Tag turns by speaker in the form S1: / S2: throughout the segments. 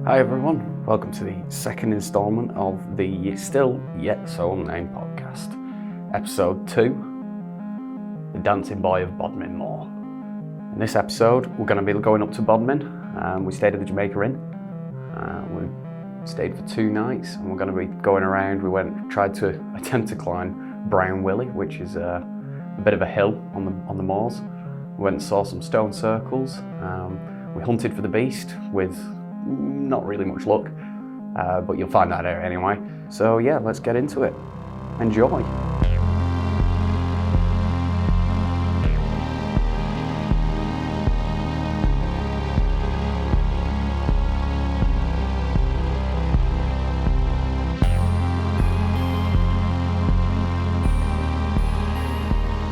S1: Hi everyone, welcome to the second instalment of the still yet so unnamed podcast. Episode 2, The Dancing Boy of Bodmin Moor. In this episode, we're going to be going up to Bodmin. We stayed at the Jamaica Inn. We stayed for 2 nights and we're going to be going around. We tried to attempt to climb Brown Willy, which is a bit of a hill on the moors. We went and saw some stone circles. We hunted for the beast with not really much luck, but you'll find that out anyway. So yeah, let's get into it. Enjoy.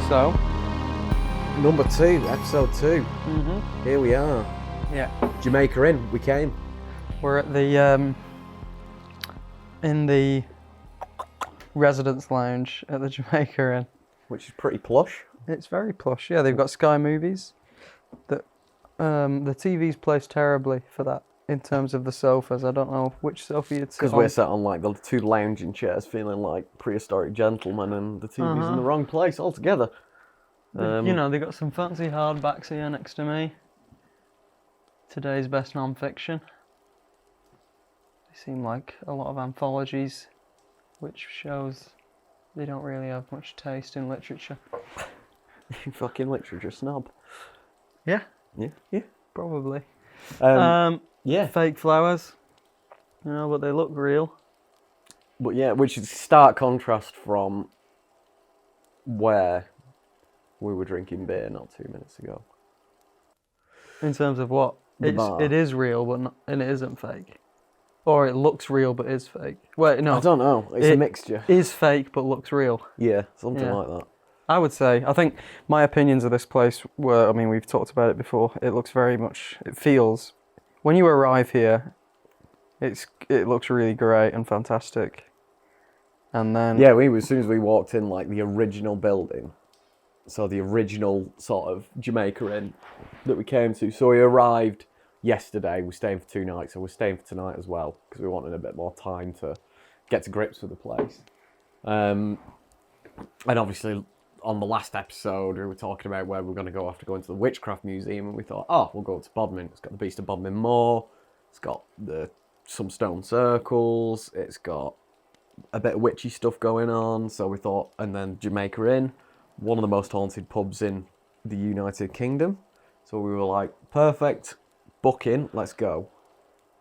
S1: So,
S2: Number 2, episode 2. Here we are.
S1: Yeah.
S2: Jamaica Inn, we came.
S3: We're at the in the residence lounge at the Jamaica Inn.
S2: Which is pretty plush.
S3: It's very plush. Yeah, they've got Sky Movies. That the TV's placed terribly for that in terms of the sofas. I don't know which sofa you'd sit on.
S2: Because we're sat on like the 2 lounging chairs feeling like prehistoric gentlemen and the TV's in the wrong place altogether.
S3: You know, they got some fancy hardbacks here next to me. Today's best non-fiction. They seem like a lot of anthologies, which shows they don't really have much taste in literature.
S2: You fucking literature snob.
S3: Yeah.
S2: Yeah.
S3: Probably.
S2: Yeah.
S3: Fake flowers, you know, but they look real.
S2: But yeah, which is stark contrast from where we were drinking beer not 2 minutes ago.
S3: In terms of what?
S2: The bar.
S3: It is real, but not, and it isn't fake. Or it looks real, but is fake. Wait, no.
S2: I don't know. It's a mixture.
S3: Is fake, but looks real.
S2: Yeah, something like that.
S3: I would say. I think my opinions of this place were, I mean, we've talked about it before. It looks very much, it feels, when you arrive here, it looks really great and fantastic. And then...
S2: Yeah, as soon as we walked in, like, the original building, so the original sort of Jamaica Inn that we came to. So we arrived yesterday, we're staying for 2 nights, so we're staying for tonight as well, because we wanted a bit more time to get to grips with the place. And obviously, on the last episode, we were talking about where we're going to go after going to the Witchcraft Museum, and we thought, oh, we'll go to Bodmin. It's got the Beast of Bodmin Moor, it's got some stone circles, it's got a bit of witchy stuff going on, so we thought, and then Jamaica Inn, one of the most haunted pubs in the United Kingdom. So we were like, perfect, book in, let's go.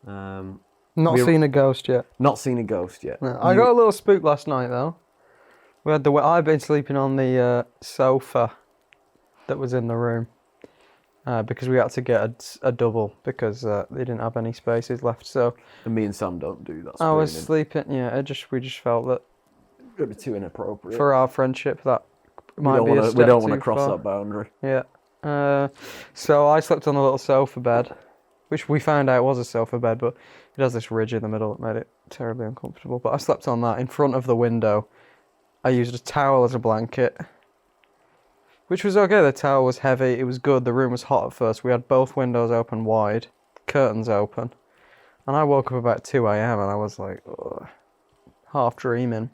S3: Not seen a ghost yet.
S2: Not seen a ghost yet.
S3: No, I got a little spooked last night though. I've been sleeping on the sofa that was in the room because we had to get a double because they didn't have any spaces left. So
S2: and me and Sam don't do that.
S3: I was sleeping. Yeah, we just felt that
S2: it'd be too inappropriate
S3: for our friendship. That might be a step
S2: we don't want to
S3: too
S2: cross
S3: far.
S2: that boundary.
S3: Yeah. So I slept on a little sofa bed, which we found out was a sofa bed, but it has this ridge in the middle that made it terribly uncomfortable. But I slept on that in front of the window. I used a towel as a blanket, which was okay. The towel was heavy. It was good. The room was hot at first. We had both windows open wide, curtains open. And I woke up about 2 a.m. and I was like, ugh, half dreaming.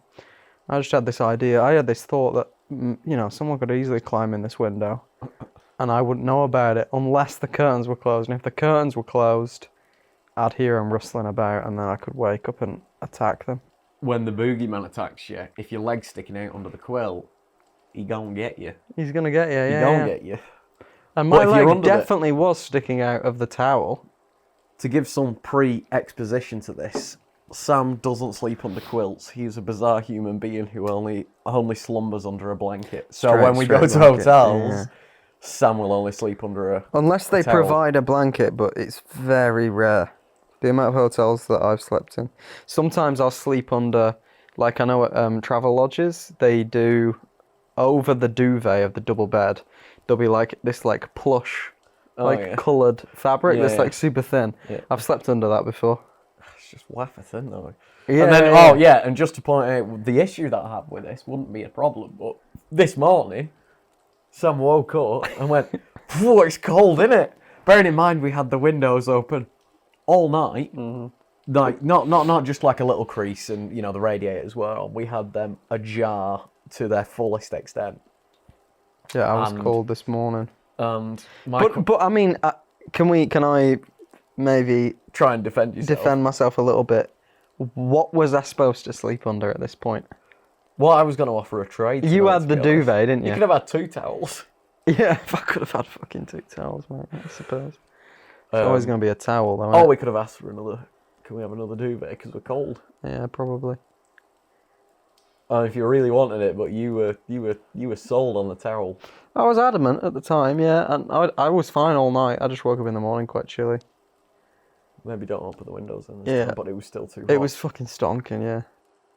S3: I just had this idea. I had this thought that, you know, someone could easily climb in this window and I wouldn't know about it unless the curtains were closed. And if the curtains were closed, I'd hear them rustling about and then I could wake up and attack them.
S2: When the boogeyman attacks you, if your leg's sticking out under the quilt, he gonna get you.
S3: He's gonna get you, yeah.
S2: He gonna get you.
S3: And my leg definitely was sticking out of the towel.
S2: To give some pre-exposition to this, Sam doesn't sleep under quilts. He's a bizarre human being who only slumbers under a blanket. So when we go to hotels, Sam will only sleep under a
S3: unless they
S2: towel.
S3: provide a blanket, but it's very rare. The amount of hotels that I've slept in. Sometimes I'll sleep under, like I know at travel lodges, they do over the duvet of the double bed. There'll be like this like plush, coloured fabric that's like super thin. Yeah. I've slept under that before.
S2: It's just wafer thin though. Yeah, and then, and just to point out, the issue that I have with this wouldn't be a problem, but this morning, Sam woke up and went, "Whoa, it's cold, isn't it?" Bearing in mind we had the windows open all night. Like not just like a little crease and the radiators were on. We had them ajar to their fullest extent.
S3: Yeah, I was cold this morning.
S2: And
S3: But I mean, can I maybe
S2: try and defend yourself?
S3: defend myself a little bit? What was I supposed to sleep under at this point?
S2: Well, I was going to offer a trade.
S3: You had the duvet, didn't you?
S2: You could have had 2 towels.
S3: Yeah, if I could have had fucking 2 towels, mate, I suppose. It's always going to be a towel, though.
S2: Oh, we could have asked for another. Can we have another duvet? Because we're cold.
S3: Yeah, probably.
S2: If you really wanted it, but you were sold on the towel.
S3: I was adamant at the time, yeah, and I was fine all night. I just woke up in the morning quite chilly.
S2: Maybe don't open the windows then.
S3: Yeah,
S2: but it was still too hot.
S3: It was fucking stonking, yeah.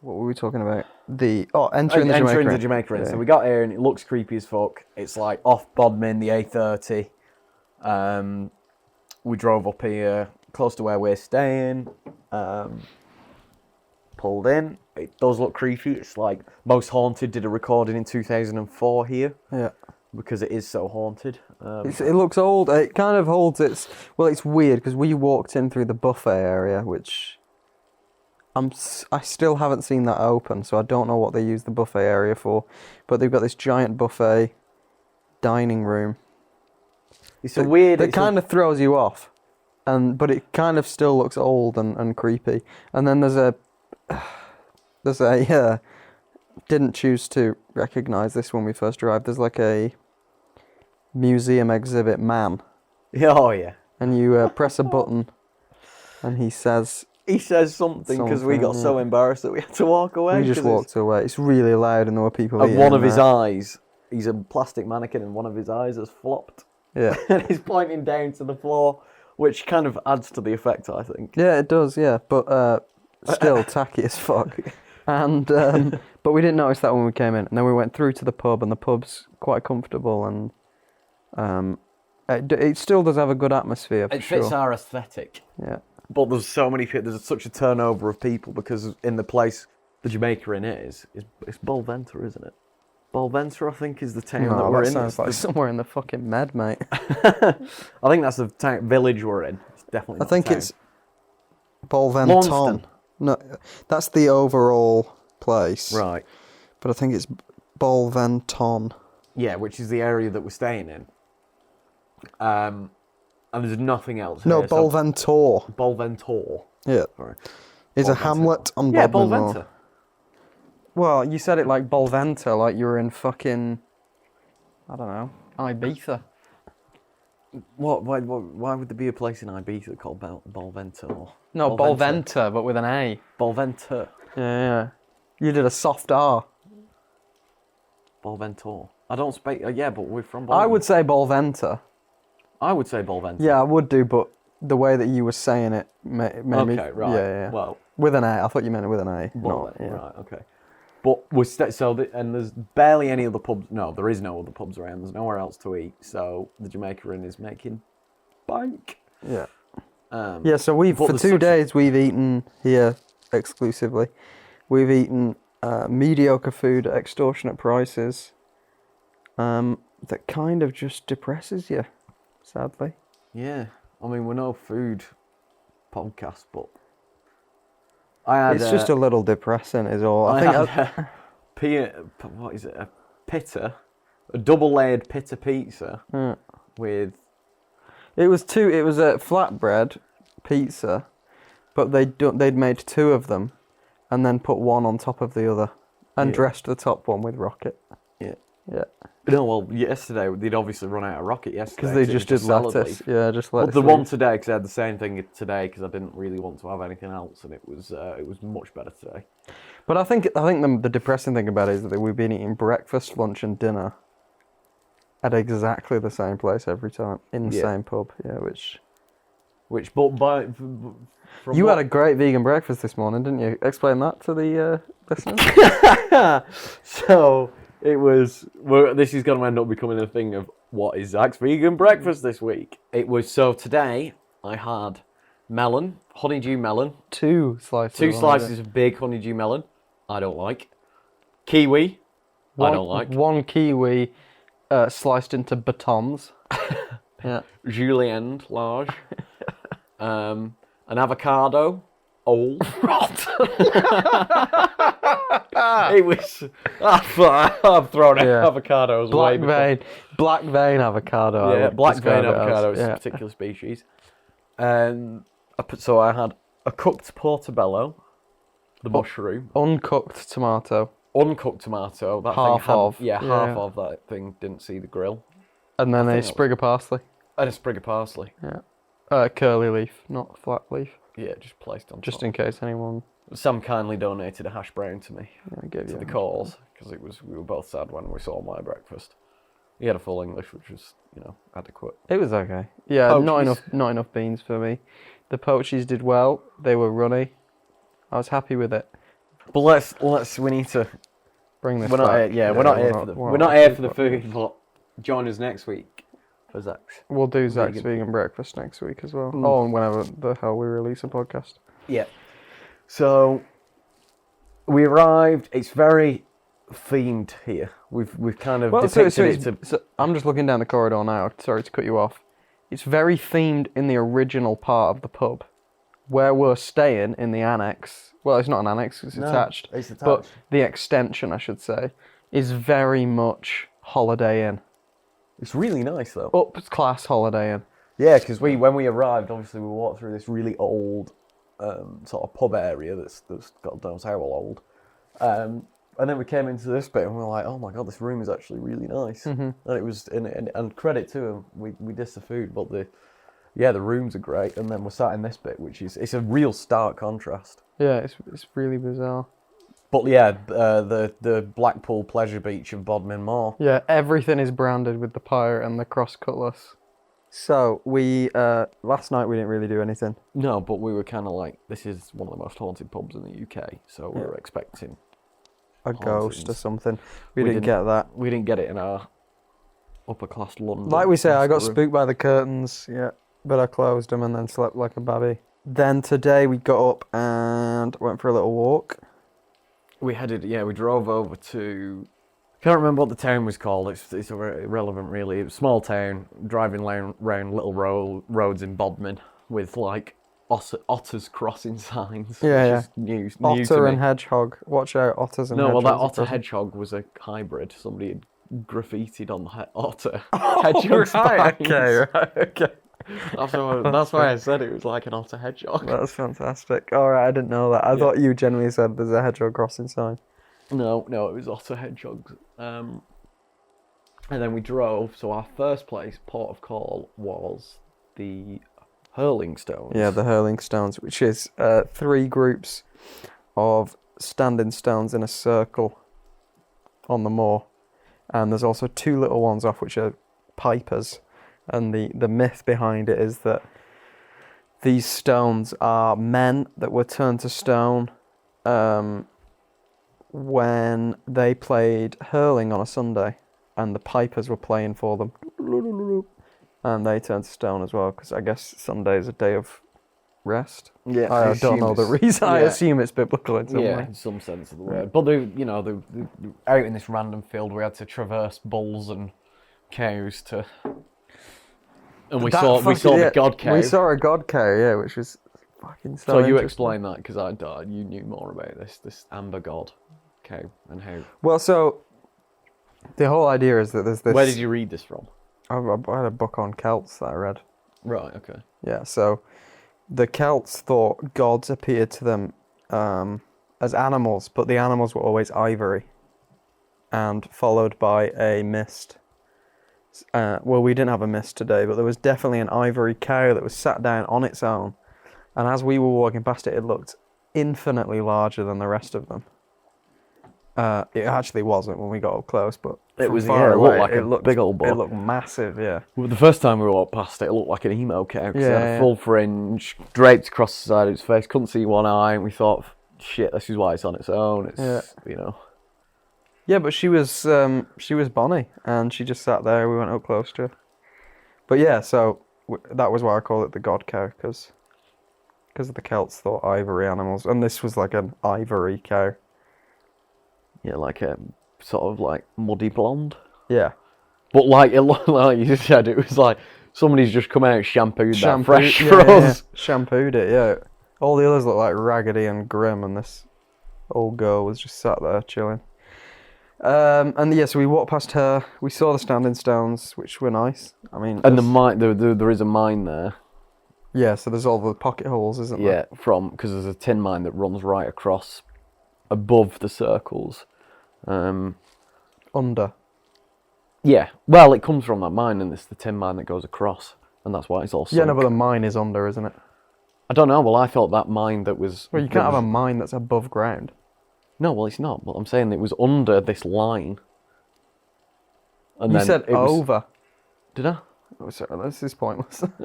S3: What were we talking about? Entering
S2: the Jamaica Inn.
S3: Yeah.
S2: So we got here and it looks creepy as fuck. It's like off Bodmin, the A30. We drove up here, close to where we're staying. Pulled in. It does look creepy. It's like Most Haunted did a recording in 2004 here.
S3: Yeah.
S2: Because it is so haunted.
S3: It looks old. It kind of holds its... Well, it's weird because we walked in through the buffet area, which... I still haven't seen that open, so I don't know what they use the buffet area for. But they've got this giant buffet dining room.
S2: It's a weird...
S3: It kind of throws you off, but it kind of still looks old and creepy. And then there's a didn't choose to recognise this when we first arrived. There's like a museum exhibit man.
S2: Oh yeah.
S3: And you press a button, and he says
S2: something because we got so embarrassed that we had to walk away.
S3: We just walked away. It's really loud, and there were people.
S2: And one of his eyes, he's a plastic mannequin, and one of his eyes has flopped.
S3: Yeah.
S2: And he's pointing down to the floor, which kind of adds to the effect, I think.
S3: Yeah, it does. Yeah, but still tacky as fuck. And but we didn't notice that when we came in, and then we went through to the pub, and the pub's quite comfortable, and it still does have a good atmosphere. For
S2: it fits
S3: sure.
S2: our aesthetic.
S3: Yeah.
S2: But there's so many people. There's such a turnover of people because in the place the Jamaica Inn is it's Bolventa, isn't it? Bolventa, I think, is the town that we're in.
S3: Sounds like somewhere in the fucking Med, mate.
S2: I think that's the town, village we're in. It's definitely not
S3: I think
S2: town.
S3: it's Bolventon. No, that's the overall place.
S2: Right.
S3: But I think it's Bolventon.
S2: Yeah, which is the area that we're staying in. And there's nothing else.
S3: No,
S2: here,
S3: Bolventor.
S2: Bolventor.
S3: Yeah.
S2: Sorry.
S3: Is a
S2: Bolventor.
S3: hamlet on
S2: Yeah,
S3: Bodmin Moor.
S2: Bolventa.
S3: Well, you said it like Bolventa, like you were in fucking, I don't know, Ibiza.
S2: What? Why would there be a place in Ibiza called Bolventa? Or
S3: No, Bolventa, but with an A.
S2: Bolventa.
S3: Yeah. You did a soft R.
S2: Bolventor. I don't speak. Yeah, but we're from.
S3: I would say Bolventa.
S2: I would say Bolventa.
S3: Yeah, I would do, but the way that you were saying it made me.
S2: Okay, right.
S3: Yeah.
S2: Well,
S3: with an A. I thought you meant it with an A.
S2: Right. Okay. But we're and there's barely any other pubs. No, there is no other pubs around. There's nowhere else to eat. So the Jamaica Inn is making bank.
S3: Yeah.
S2: Yeah.
S3: So for 2 days we've eaten here exclusively. We've eaten mediocre food at extortionate prices. That kind of just depresses you, sadly.
S2: Yeah. I mean, we're no food podcast, but
S3: it's just a little depressing, is all.
S2: I think what is it? A pitta, a double-layered pitta pizza with. It was
S3: a flatbread pizza, but they'd made 2 of them, and then put one on top of the other, and dressed the top one with rocket.
S2: Yeah.
S3: Yeah.
S2: No, well, yesterday they'd obviously run out of rocket yesterday
S3: because they just did lettuce. Yeah, just lettuce.
S2: But the one today, because I had the same thing today, because I didn't really want to have anything else, and it was much better today.
S3: But I think the depressing thing about it is that we've been eating breakfast, lunch, and dinner at exactly the same place every time in the same pub. Yeah, you had a great vegan breakfast this morning, didn't you? Explain that to the listeners.
S2: So. It was. This is going to end up becoming a thing of what is Zach's vegan breakfast this week. It was so today I had melon, honeydew melon,
S3: 2 slices.
S2: 2 slices of big honeydew melon. I don't like. Kiwi. I don't like.
S3: 1 kiwi sliced into batons. Yeah.
S2: Julienne large. And an avocado, old. It was. I've thrown avocados away.
S3: Black vein avocado.
S2: Yeah, black vein
S3: describe it as.
S2: avocado is a particular species. So I had a cooked portobello, the mushroom,
S3: Uncooked tomato.
S2: uncooked tomato. That
S3: Half
S2: thing had,
S3: of.
S2: half of that thing didn't see the grill,
S3: And then
S2: I
S3: a
S2: think
S3: sprig of parsley.
S2: and a sprig of parsley.
S3: Yeah. Curly leaf, not flat leaf.
S2: Yeah, just placed on
S3: Just
S2: top.
S3: in case anyone
S2: Sam kindly donated a hash brown to me
S3: gave
S2: to
S3: you
S2: the cause because we were both sad when we saw my breakfast. He had a full English, which was adequate.
S3: It was okay. Yeah,
S2: Poachies.
S3: not enough beans for me. The poachies did well. They were runny. I was happy with it.
S2: But we need to.
S3: Bring this
S2: We're not
S3: back.
S2: here, we're not here for the food. But join us next week for Zach's.
S3: We'll do Zach's vegan breakfast next week as well. Oh, and whenever the hell we release a podcast.
S2: Yeah. So we arrived. It's very themed here. We've kind of depicted it to.
S3: So I'm just looking down the corridor now. Sorry to cut you off. It's very themed in the original part of the pub, where we're staying in the annex. Well, it's not an annex; it's attached.
S2: It's attached.
S3: But the extension, I should say, is very much Holiday Inn.
S2: It's really nice though.
S3: Up class Holiday Inn.
S2: Yeah, because when we arrived, obviously we walked through this really old sort of pub area that's God knows how old. And then we came into this bit and we were like, oh my God, this room is actually really nice. Mm-hmm. And it was, and credit to them, we dissed the food, but the rooms are great. And then we're sat in this bit, it's a real stark contrast.
S3: Yeah, it's really bizarre.
S2: But yeah, the Blackpool Pleasure Beach of Bodmin Moor.
S3: Yeah, everything is branded with the pirate and the cross cutlass. So we last night we didn't really do anything.
S2: No, but we were kind of like, this is one of the most haunted pubs in the UK, so we were expecting
S3: a ghost or something. We didn't get that.
S2: We didn't get it in our upper class London.
S3: Like we say, I got spooked by the curtains. Yeah, but I closed them and then slept like a babby. Then today we got up and went for a little walk.
S2: We drove over to. I can't remember what the town was called. It's irrelevant, really. It was a small town, driving around little roads in Bodmin with like otters crossing signs.
S3: Yeah,
S2: new
S3: Otter
S2: to me.
S3: and hedgehog. Watch out, otters and hedgehogs.
S2: No, well, that otter hedgehog was a hybrid. Somebody had graffitied on the otter hedgehog spines.
S3: Okay.
S2: That's why I said it was like an otter hedgehog.
S3: That's fantastic. All right, I didn't know that. I thought you genuinely said there's a hedgehog crossing sign.
S2: No, it was otter hedgehogs. And then we drove. So our first port of call was the Hurling Stones.
S3: Yeah, the Hurling Stones, which is 3 groups of standing stones in a circle on the moor. And there's also 2 little ones off, which are pipers. And the myth behind it is that these stones are men that were turned to stone when they played hurling on a Sunday, and the pipers were playing for them, and they turned to stone as well, because I guess Sunday is a day of rest.
S2: Yeah,
S3: I don't know the reason. I assume it's biblical in some way.
S2: In some sense of the word. But they out in this random field, we had to traverse bulls and cows to. And we saw the god cow.
S3: We saw a god cow, yeah, which was fucking so
S2: you
S3: interesting.
S2: explain that, because you knew more about this amber god cow and how.
S3: Well, so the whole idea is that there's this.
S2: Where did you read this from?
S3: I had a book on Celts that I read.
S2: Right. Okay.
S3: Yeah. So the Celts thought gods appeared to them as animals, but the animals were always ivory, and followed by a mist. Well, we didn't have a mist today, but there was definitely an ivory cow that was sat down on its own. And as we were walking past it, it looked infinitely larger than the rest of them. It actually wasn't when we got up close, but
S2: it was
S3: far
S2: it
S3: away,
S2: looked like a big old bull.
S3: It looked massive, yeah.
S2: Well, the first time we walked past it, it looked like an emo cow, because it had a full fringe, draped across the side of its face, couldn't see one eye, and we thought, shit, this is why it's on its own. It's,
S3: Yeah, but she was bonny, and she just sat there. We went up close to her. But yeah, so that was why I call it the god cow, because the Celts thought ivory animals, and this was like an ivory cow.
S2: Yeah, like a sort of like muddy blonde.
S3: Yeah.
S2: But like it looked like you said, it was like Somebody's just come out shampooed that
S3: Shampoo,
S2: fresh
S3: yeah,
S2: for
S3: yeah,
S2: us.
S3: shampooed it, yeah. All the others look like raggedy and grim, and this old girl was just sat there chilling. And yeah, so we walked past her. We saw the standing stones, which were nice. I mean,
S2: And the mine, there is a mine there.
S3: yeah. So there's all the pocket holes, isn't there?
S2: Yeah, because there's a tin mine that runs right across, above the circles.
S3: Under.
S2: Yeah, well, it comes from that mine, and it's the tin mine that goes across, and that's why it's all sunk.
S3: Yeah, no, but the mine is under, isn't it?
S2: I don't know. Well, I thought that mine that was.
S3: Well, you can't have a mine that's above ground.
S2: No, well, it's not. But I'm saying it was under this line. And
S3: You
S2: then
S3: said
S2: it was-
S3: over.
S2: Did I?
S3: Oh, sorry, this is pointless. Under,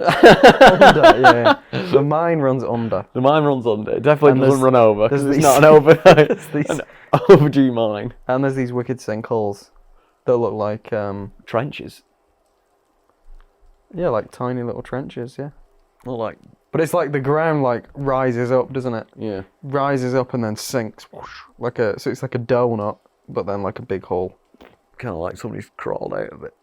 S3: yeah. The mine runs under.
S2: The mine runs under. It definitely
S3: And
S2: doesn't run over because
S3: there's
S2: it's
S3: these-
S2: not an over
S3: these-
S2: an overdue mine.
S3: And there's these wicked sinkholes that look like,
S2: Trenches.
S3: yeah, like tiny little trenches, yeah.
S2: Not like
S3: But it's like the ground like rises up, doesn't it?
S2: yeah.
S3: Rises up and then sinks, whoosh, so it's like a donut, but then like a big hole.
S2: Kind of like somebody's crawled out of it.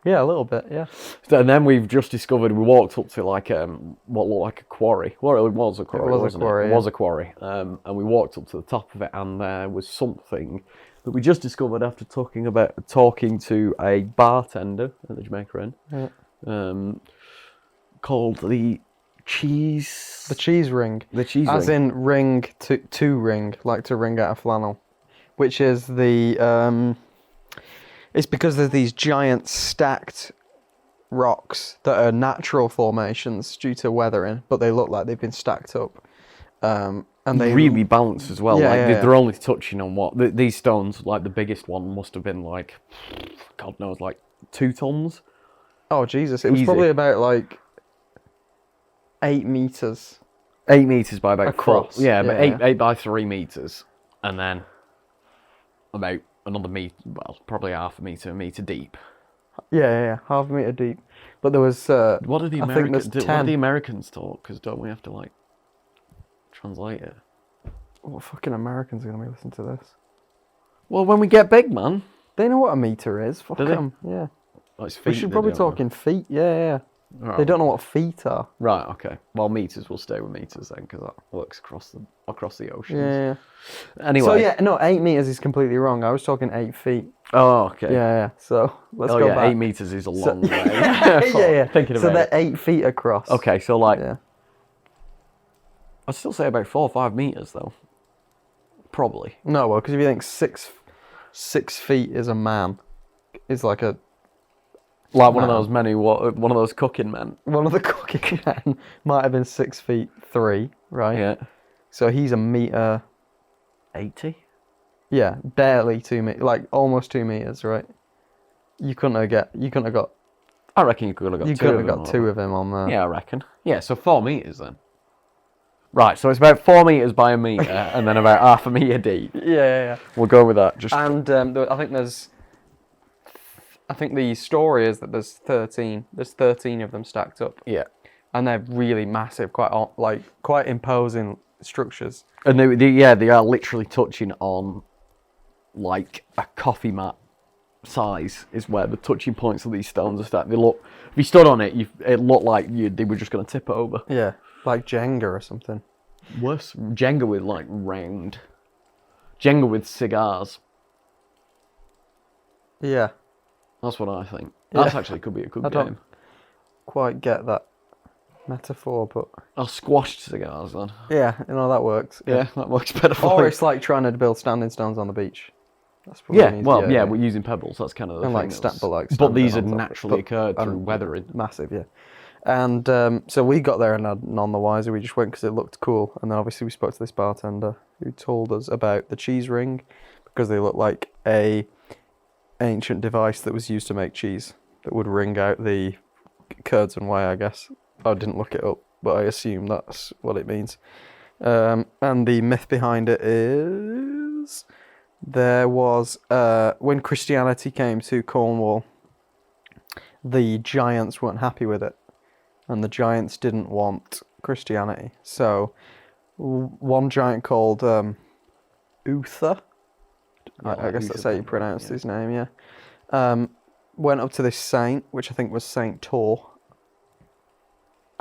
S3: Yeah, a little bit, yeah.
S2: And then we've just discovered we walked up to like what looked like a quarry. Well, it was a quarry.
S3: It was a
S2: wasn't
S3: quarry,
S2: It
S3: yeah.
S2: was a quarry. And we walked up to the top of it, and there was something that we just discovered after talking to a bartender at the Jamaica Inn, called the cheese.
S3: The cheese ring.
S2: The cheese
S3: As
S2: ring.
S3: in ring to ring, like to wring out a flannel. Which is the it's because there's these giant stacked rocks that are natural formations due to weathering, but they look like they've been stacked up. And they
S2: really balanced as well.
S3: Yeah,
S2: like
S3: yeah,
S2: they're only touching on what these stones. Like the biggest one must have been like, God knows, like 2 tons.
S3: Oh Jesus! It was
S2: Easy.
S3: probably about like 8 meters.
S2: 8 meters by about
S3: Across,
S2: 4. Yeah, but
S3: yeah.
S2: 8 by 3 meters, and then about another meter. Well, probably half a meter deep.
S3: Yeah, half a meter deep. But there was.
S2: What do the
S3: I think there's
S2: Americans? What do
S3: 10.
S2: the Americans talk? Because don't we have to like translate it?
S3: What fucking Americans are gonna be listening to this?
S2: Well, when we get big, man.
S3: They know what a meter is. Fuck
S2: Do they?
S3: them. Yeah.
S2: Oh, it's
S3: We
S2: feet
S3: should
S2: they
S3: probably
S2: don't know.
S3: talk in feet. Yeah.
S2: Right.
S3: They don't know what feet are.
S2: Right. Okay. Well, meters. We'll stay with meters then, because that works across the oceans.
S3: Yeah.
S2: Anyway.
S3: So yeah, no, 8 meters is completely wrong. I was talking 8 feet.
S2: Oh, okay.
S3: Yeah. So let's
S2: Oh,
S3: go
S2: yeah.
S3: back.
S2: 8 meters is a
S3: So-
S2: long way.
S3: yeah.
S2: Thinking
S3: So
S2: about
S3: they're
S2: it.
S3: 8 feet across.
S2: Okay, so like,
S3: Yeah.
S2: I'd still say about 4 or 5 meters though. Probably.
S3: No, well, because if you think 6 feet is a man, is like a
S2: Like one of
S3: Man.
S2: those men one of those cooking men.
S3: one of the cooking men might have been 6'3", right?
S2: Yeah.
S3: So he's a meter.
S2: 80?
S3: Yeah, barely 2 meters, like almost 2 meters, right? You couldn't have got
S2: I reckon you could have got
S3: you
S2: two
S3: couldn't
S2: of
S3: have
S2: them.
S3: got 2 of him on there.
S2: Yeah, I reckon. Yeah, so 4 meters then. Right, so it's about 4 meters by a meter, and then about half a meter deep.
S3: Yeah.
S2: We'll go with that. Just
S3: And I think the story is that there's 13 of them stacked up,
S2: yeah.
S3: and they're really massive, quite imposing structures.
S2: And they are literally touching on like a coffee mat size is where the touching points of these stones are starting. They look. If you stood on it, it looked like they were just going to tip over.
S3: Yeah, like Jenga or something.
S2: Worse, Jenga with like round. Jenga with cigars.
S3: Yeah,
S2: That's what I think.
S3: Yeah.
S2: That's actually could be a good
S3: I
S2: game.
S3: don't quite get that metaphor, but
S2: Or squashed cigars then.
S3: yeah, that works.
S2: Yeah, that works better for
S3: Or
S2: me.
S3: it's like trying to build standing stones on the beach. That's probably
S2: Yeah,
S3: an easy-
S2: well, yeah, we're using pebbles. That's kind of the
S3: And
S2: thing.
S3: like
S2: that's-
S3: standing
S2: but these
S3: on
S2: had
S3: top of it.
S2: naturally occurred through
S3: and
S2: weathering.
S3: massive, yeah. And so we got there and none the wiser. We just went because it looked cool. And then obviously we spoke to this bartender who told us about the cheese ring because they look like a ancient device that was used to make cheese that would wring out the curds and whey, I guess. I didn't look it up, but I assume that's what it means. And the myth behind it is there was when Christianity came to Cornwall, the giants weren't happy with it, and the giants didn't want Christianity. So one giant called Uther, I guess that's how you pronounce his name, yeah, went up to this saint, which I think was Saint Tor,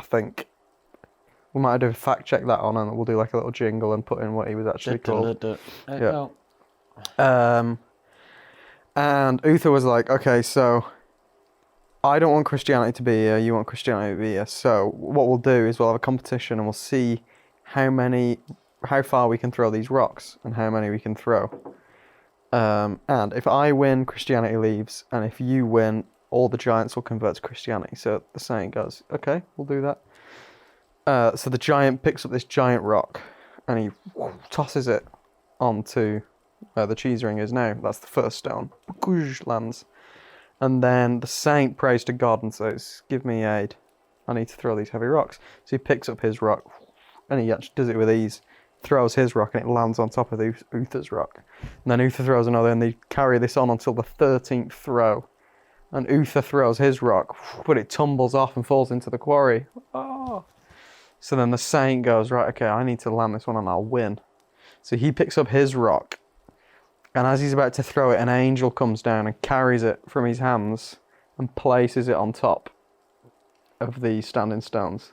S3: I think we might do a fact check that on, and we'll do like a little jingle and put in what he was actually called. Yeah. And Uther was like, okay, so I don't want Christianity to be here, you want Christianity to be here. So what we'll do is we'll have a competition and we'll see how far we can throw these rocks and how many we can throw. And if I win, Christianity leaves, and if you win, all the giants will convert to Christianity. So the saying goes, okay, we'll do that. So the giant picks up this giant rock and he tosses it onto where the cheese ring is now. That's the first stone. Lands. And then the saint prays to God and says, give me aid. I need to throw these heavy rocks. So he picks up his rock and he actually does it with ease. Throws his rock and it lands on top of Uther's rock. And then Uther throws another and they carry this on until the 13th throw. And Uther throws his rock, but it tumbles off and falls into the quarry. Oh. So then the saint goes, right, okay, I need to land this one and I'll win. So he picks up his rock, and as he's about to throw it, an angel comes down and carries it from his hands and places it on top of the standing stones.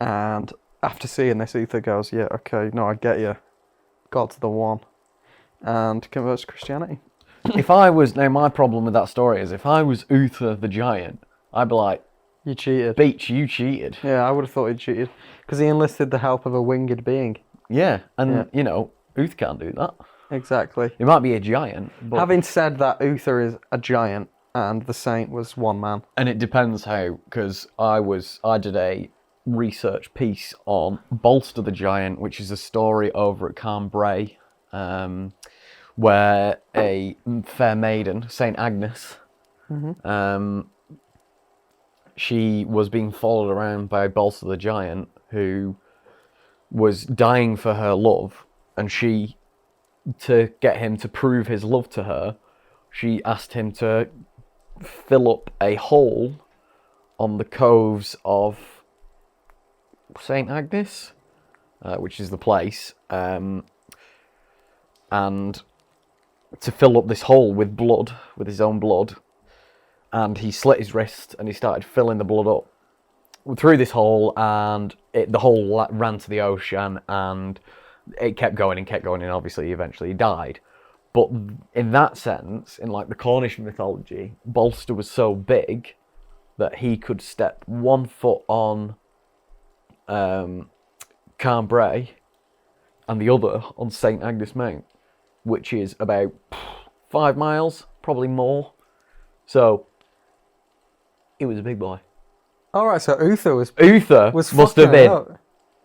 S3: And after seeing this, Uther goes, yeah, okay, no, I get you. God's the one. And converts to Christianity.
S2: Now my problem with that story is if I was Uther the giant, I'd be like,
S3: you cheated.
S2: Beach, you cheated.
S3: Yeah, I would have thought he cheated. Because he enlisted the help of a winged being.
S2: Yeah, and, you know, Uther can't do that.
S3: Exactly.
S2: He might be a giant, but...
S3: Having said that, Uther is a giant, and the saint was one man.
S2: And it depends how, because I did a research piece on Bolster the Giant, which is a story over at Cambrai, where a fair maiden, Saint Agnes, she was being followed around by Bolster the Giant, who was dying for her love, and she, to get him to prove his love to her, she asked him to fill up a hole on the coves of Saint Agnes, which is the place, and to fill up this hole with blood, with his own blood, and he slit his wrist and he started filling the blood up through this hole, and the hole ran to the ocean, and it kept going and obviously eventually he died. But in that sense, in like the Cornish mythology, Bolster was so big that he could step 1 foot on Cambrai and the other on St Agnes Mount, which is about 5 miles, probably more. So he was a big boy.
S3: All right, so Uther
S2: must have been
S3: out.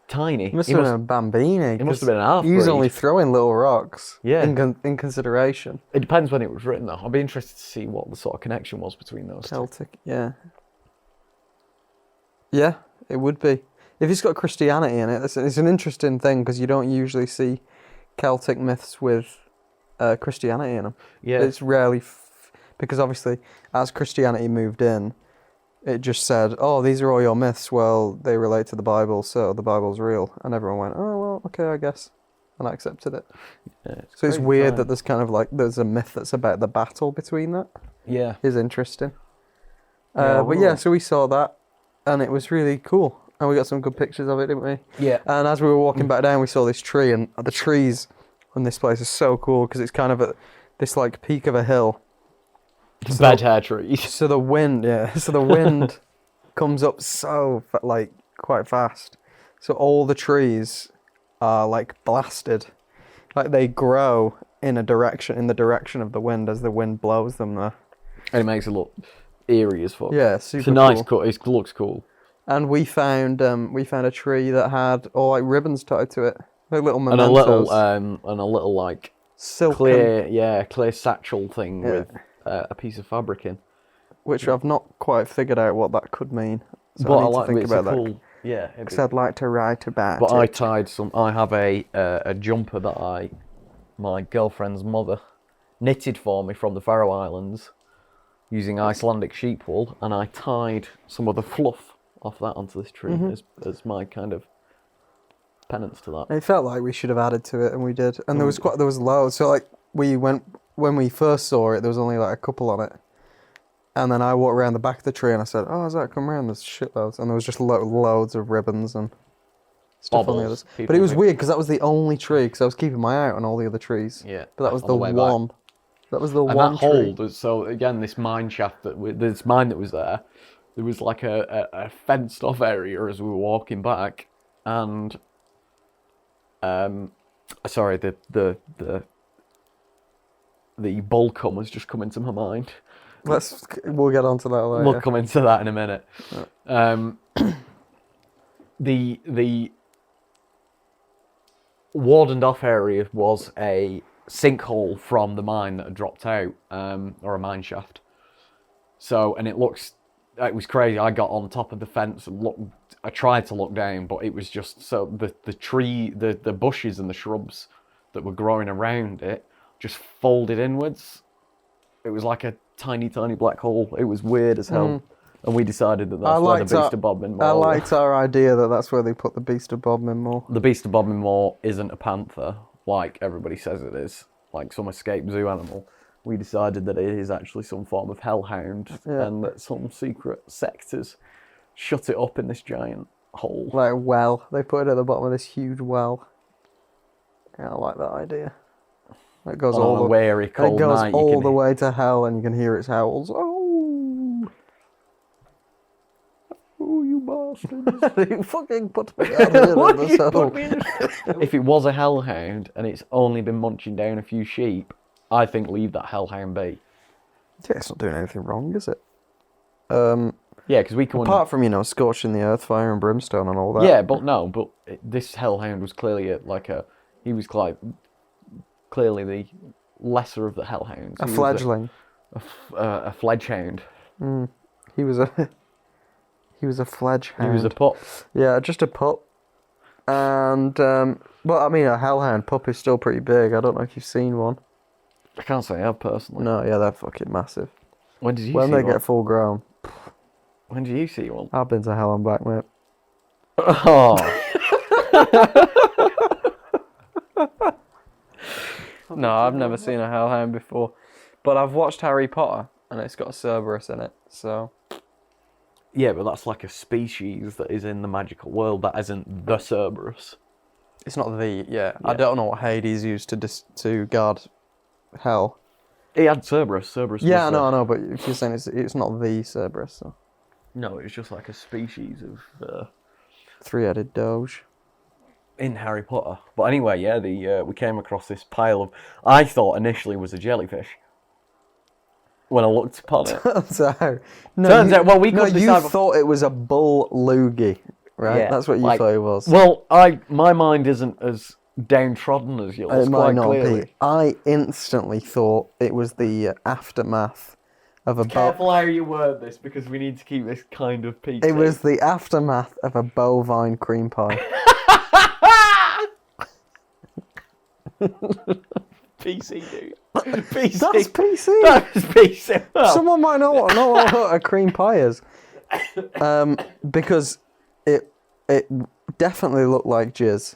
S2: Tiny.
S3: He must have been a bambini.
S2: He must have been an half-breed.
S3: He was only throwing little rocks.
S2: Yeah.
S3: In consideration.
S2: It depends when it was written, though. I'd be interested to see what the sort of connection was between those
S3: Celtic, two. Yeah. Yeah, it would be. If it's got Christianity in it, it's an interesting thing because you don't usually see Celtic myths with Christianity in them.
S2: Yeah.
S3: It's rarely... because obviously, as Christianity moved in, it just said, oh, these are all your myths. Well, they relate to the Bible, so the Bible's real. And everyone went, oh, well, okay, I guess. And I accepted it. Yeah, so it's weird that there's kind of like, there's a myth that's about the battle between that.
S2: Yeah.
S3: Is interesting. But yeah, so we saw that, and it was really cool. And we got some good pictures of it, didn't we?
S2: Yeah.
S3: And as we were walking back down, we saw this tree, and the trees on this place are so cool because it's kind of at this like peak of a hill.
S2: Bad hair trees.
S3: So the wind comes up so like quite fast. So all the trees are like blasted, like they grow in the direction of the wind as the wind blows them there.
S2: And it makes it look eerie as fuck.
S3: Yeah, super.
S2: It's a nice cut. It looks cool.
S3: And we found a tree that had all like ribbons tied to it, like little mementos.
S2: And a little like
S3: silk,
S2: clear satchel thing with a piece of fabric in,
S3: which I've not quite figured out what that could mean. So
S2: but
S3: I need
S2: like
S3: to think about that.
S2: Cool, yeah,
S3: because I'd like to write about
S2: but
S3: it.
S2: I tied some. I have a jumper that my girlfriend's mother knitted for me from the Faroe Islands using Icelandic sheep wool, and I tied some of the fluff off that onto this tree as my kind of penance to that.
S3: It felt like we should have added to it, and we did. And there was loads. So like we went when we first saw it, there was only like a couple on it, And then I walked around the back of the tree and I said, "Oh, is that come around? There's shitloads." And there was just loads of ribbons and stuff on the others. But it was weird because that was the only tree, because I was keeping my eye out on all the other trees.
S2: Yeah.
S3: But that was
S2: on
S3: the
S2: way
S3: one.
S2: back.
S3: That was the
S2: And
S3: one
S2: that
S3: tree.
S2: hole, so again, this mine shaft, this mine that was there was like a fenced off area as we were walking back. And, sorry, the Bulcum has just come into my mind.
S3: We'll get onto that later.
S2: We'll come into that in a minute. The wardened off area was a sinkhole from the mine that had dropped out, or a mine shaft. So, and it was crazy. I got on top of the fence and looked. I tried to look down, but it was just so the bushes and the shrubs that were growing around it just folded inwards. It was like a tiny black hole. It was weird as hell. And we decided that that's where the Beast of Bodmin Moor.
S3: I liked our idea that that's where they put the Beast of Bodmin Moor.
S2: The Beast of Bodmin Moor isn't a panther, like everybody says it is, like some escaped zoo animal. We decided that it is actually some form of hellhound, and that some secret sectors shut it up in this giant hole.
S3: Like a well. They put it at the bottom of this huge well. Yeah, I like that idea. It goes
S2: On a wary cold night,
S3: all the way to hell, and you can hear its howls.
S2: Oh, you bastards.
S3: You fucking put me out here in the cell.
S2: If it was a hellhound and it's only been munching down a few sheep, I think leave that hellhound be.
S3: Yeah, it's not doing anything wrong, is it?
S2: Yeah, because we can...
S3: Apart from, scorching the earth, fire and brimstone and all that.
S2: Yeah, but this hellhound was clearly he was clearly the lesser of the hellhounds.
S3: A fledgling.
S2: A fledgehound.
S3: He was a fledgehound.
S2: He was a pup.
S3: Yeah, just a pup. And, a hellhound pup is still pretty big. I don't know if you've seen one.
S2: I can't say I have personally.
S3: No, yeah, they're fucking massive.
S2: When did you see
S3: When
S2: one?
S3: they get full grown.
S2: When did you see one?
S3: I've been to hell and back, mate.
S2: Oh.
S3: No, I've never seen a hellhound before. But I've watched Harry Potter, and it's got a Cerberus in it, so...
S2: Yeah, but that's like a species that is in the magical world. That isn't the Cerberus.
S3: It's not the... I don't know what Hades used to guard hell.
S2: He had Cerberus. Cerberus.
S3: Yeah, I know, but if you're saying it's not the Cerberus, so...
S2: No, it's just like a species of...
S3: Three-headed doge.
S2: In Harry Potter. But anyway, yeah, we came across this pile of... I thought initially was a jellyfish. When I looked upon it.
S3: Turns out,
S2: we couldn't decide.
S3: You thought it was a bull loogie, right?
S2: Yeah,
S3: that's what you thought it was.
S2: Well, my mind isn't as downtrodden as yours.
S3: It might not
S2: clearly.
S3: be. I instantly thought it was the aftermath of a
S2: Careful how you word this, because we need to keep this kind of PG.
S3: It was the aftermath of a bovine cream pie.
S2: PC, dude. PC.
S3: That's PC.
S2: That was PC. Well,
S3: Someone might know what a cream pie is, because it definitely looked like jizz.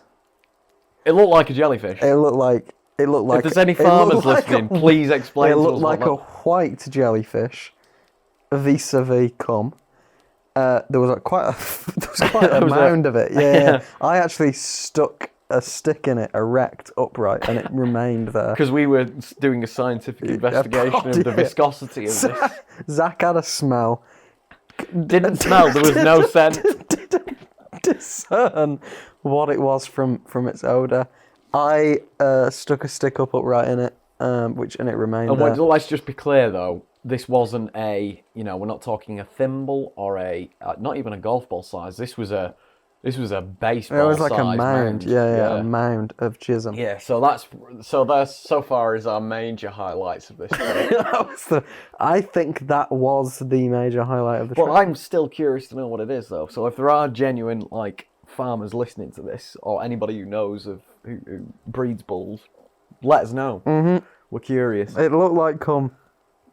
S2: It looked like a jellyfish.
S3: It looked like.
S2: If there's any farmers listening, please explain.
S3: It
S2: to
S3: looked
S2: us
S3: like a white jellyfish, vis-a-vis cum. There was quite a mound of it. Yeah. I actually stuck a stick in it, erect, upright, and it remained there.
S2: Because we were doing a scientific investigation of the viscosity of this.
S3: Zach had a smell.
S2: Didn't smell. There was no scent.
S3: Didn't discern what it was from its odour. I stuck a stick up upright in it, and it remained there.
S2: Let's just be clear though. This wasn't we're not talking a thimble or not even a golf ball size. This was a baseball.
S3: It was like a
S2: mound.
S3: Yeah, a mound of jism.
S2: Yeah, so far is our major highlights of this trip.
S3: I think that was the major highlight of the trip.
S2: Well, I'm still curious to know what it is though. So if there are genuine farmers listening to this, or anybody who knows who breeds bulls, let us know. Mm-hmm. We're curious.
S3: It looked like cum.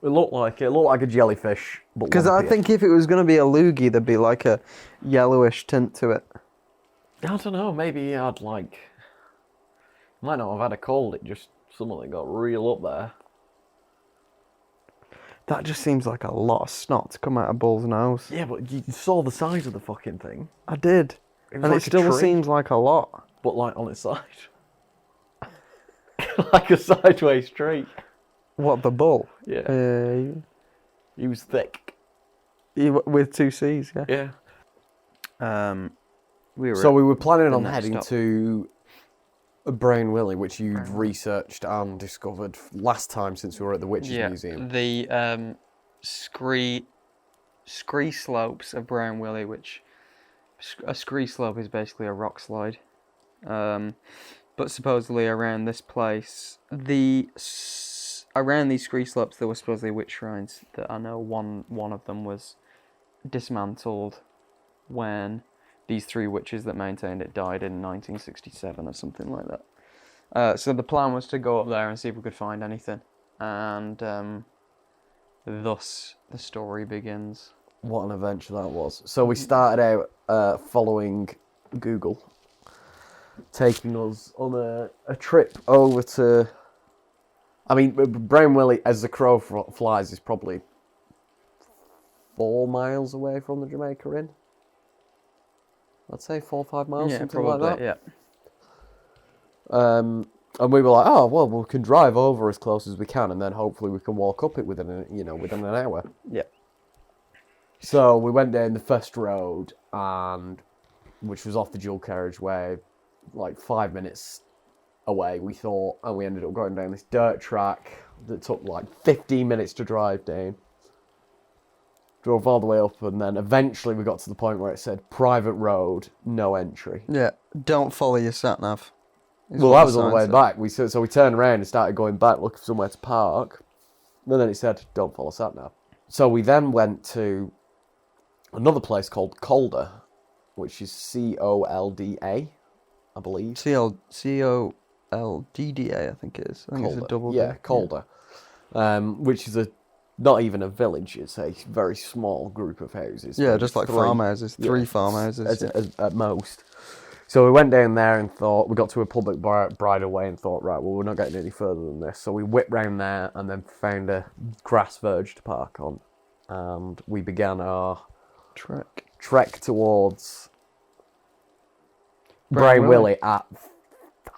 S2: It looked like a jellyfish.
S3: Because I think if it was going to be a loogie, there'd be like a yellowish tint to it.
S2: I don't know. Maybe I'd might not have had a cold. It just suddenly got real up there.
S3: That just seems like a lot of snot to come out of Bull's nose.
S2: Yeah, but you saw the size of the fucking thing.
S3: I did.
S2: It was
S3: And
S2: like
S3: it still
S2: a tree,
S3: seems like a lot.
S2: but like on its side. Like a sideways tree.
S3: What, the bull?
S2: Yeah. He was thick.
S3: With 2 C's, yeah.
S2: Yeah.
S3: We
S2: were planning on
S3: next
S2: heading
S3: stop.
S2: to Brown Willy, which you'd researched and discovered last time since we were at the Witches Museum.
S3: The scree slopes of Brown Willy, which a scree slope is basically a rock slide. But supposedly around this place, around these scree slopes, there were supposedly witch shrines. That I know one of them was dismantled when these 3 witches that maintained it died in 1967 or something like that. So the plan was to go up there and see if we could find anything, and thus the story begins.
S2: What an adventure that was. So we started out following Google, taking us on a trip over to... I mean, Brown Willy, as the crow flies, is probably 4 miles away from the Jamaica Inn. I'd say 4 or 5 miles, something
S3: probably,
S2: like that.
S3: Yeah.
S2: And we were like, oh, well, we can drive over as close as we can, and then hopefully we can walk up it within an hour.
S3: Yeah.
S2: So we went down the first road, which was off the dual carriageway, like 5 minutes away, we thought, and we ended up going down this dirt track that took like 15 minutes to drive down. Drove all the way up, and then eventually we got to the point where it said private road, no entry.
S3: Yeah. Don't follow your sat nav.
S2: Well, that was on the way back. So we turned around and started going back, looking for somewhere to park. And then it said, don't follow sat nav. So we then went to another place called Calder, which is Colda, I believe.
S3: Colddda, I think it is. I think it's a double D.
S2: Yeah, Calder. Which is not even a village, it's a very small group of houses.
S3: Yeah, just like 3 farmhouses. 3 farmhouses.
S2: At most. So we went down there and thought, we got to a public bridleway and thought, right, well, we're not getting any further than this. So we whipped round there and then found a grass verge to park on. And we began our trek towards Brown Willy at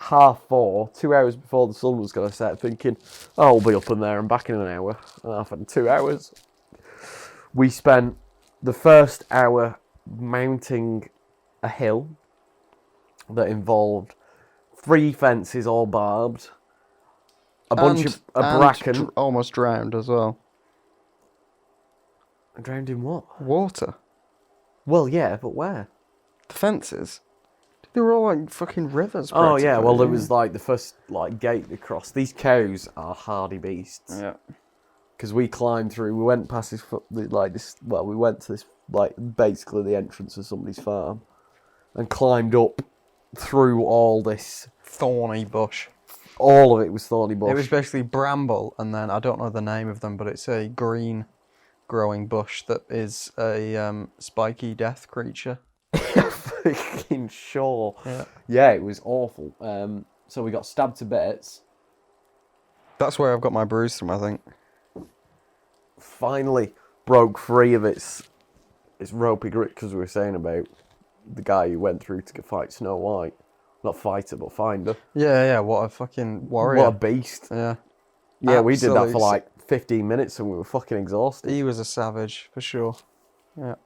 S2: 4:30, 2 hours before the sun was going to set, thinking, oh, we'll be up in there and back in an hour. And after 2 hours, we spent the first hour mounting a hill that involved 3 fences all barbed, a bunch of bracken.
S3: Almost drowned as well.
S2: Drowned in what?
S3: Water.
S2: Well, yeah, but where?
S3: The fences. They were all like fucking rivers.
S2: Oh yeah, well there was like the first gate to cross. These cows are hardy beasts.
S3: Yeah.
S2: Because we climbed through, we went past this we went to this basically the entrance of somebody's farm, and climbed up through all this
S3: thorny bush.
S2: All of it was thorny bush.
S3: It was basically bramble, and then I don't know the name of them, but it's a green growing bush that is a spiky death creature.
S2: Fucking sure.
S3: Yeah,
S2: it was awful. So we got stabbed to bits.
S3: That's where I've got my bruise from, I think.
S2: Finally broke free of its ropey grip, because we were saying about the guy who went through to fight Snow White. Not fight her, but find her.
S3: Yeah, what a fucking warrior.
S2: What a beast.
S3: Yeah.
S2: Yeah, we did that for like 15 minutes and we were fucking exhausted.
S3: He was a savage, for sure. Yeah.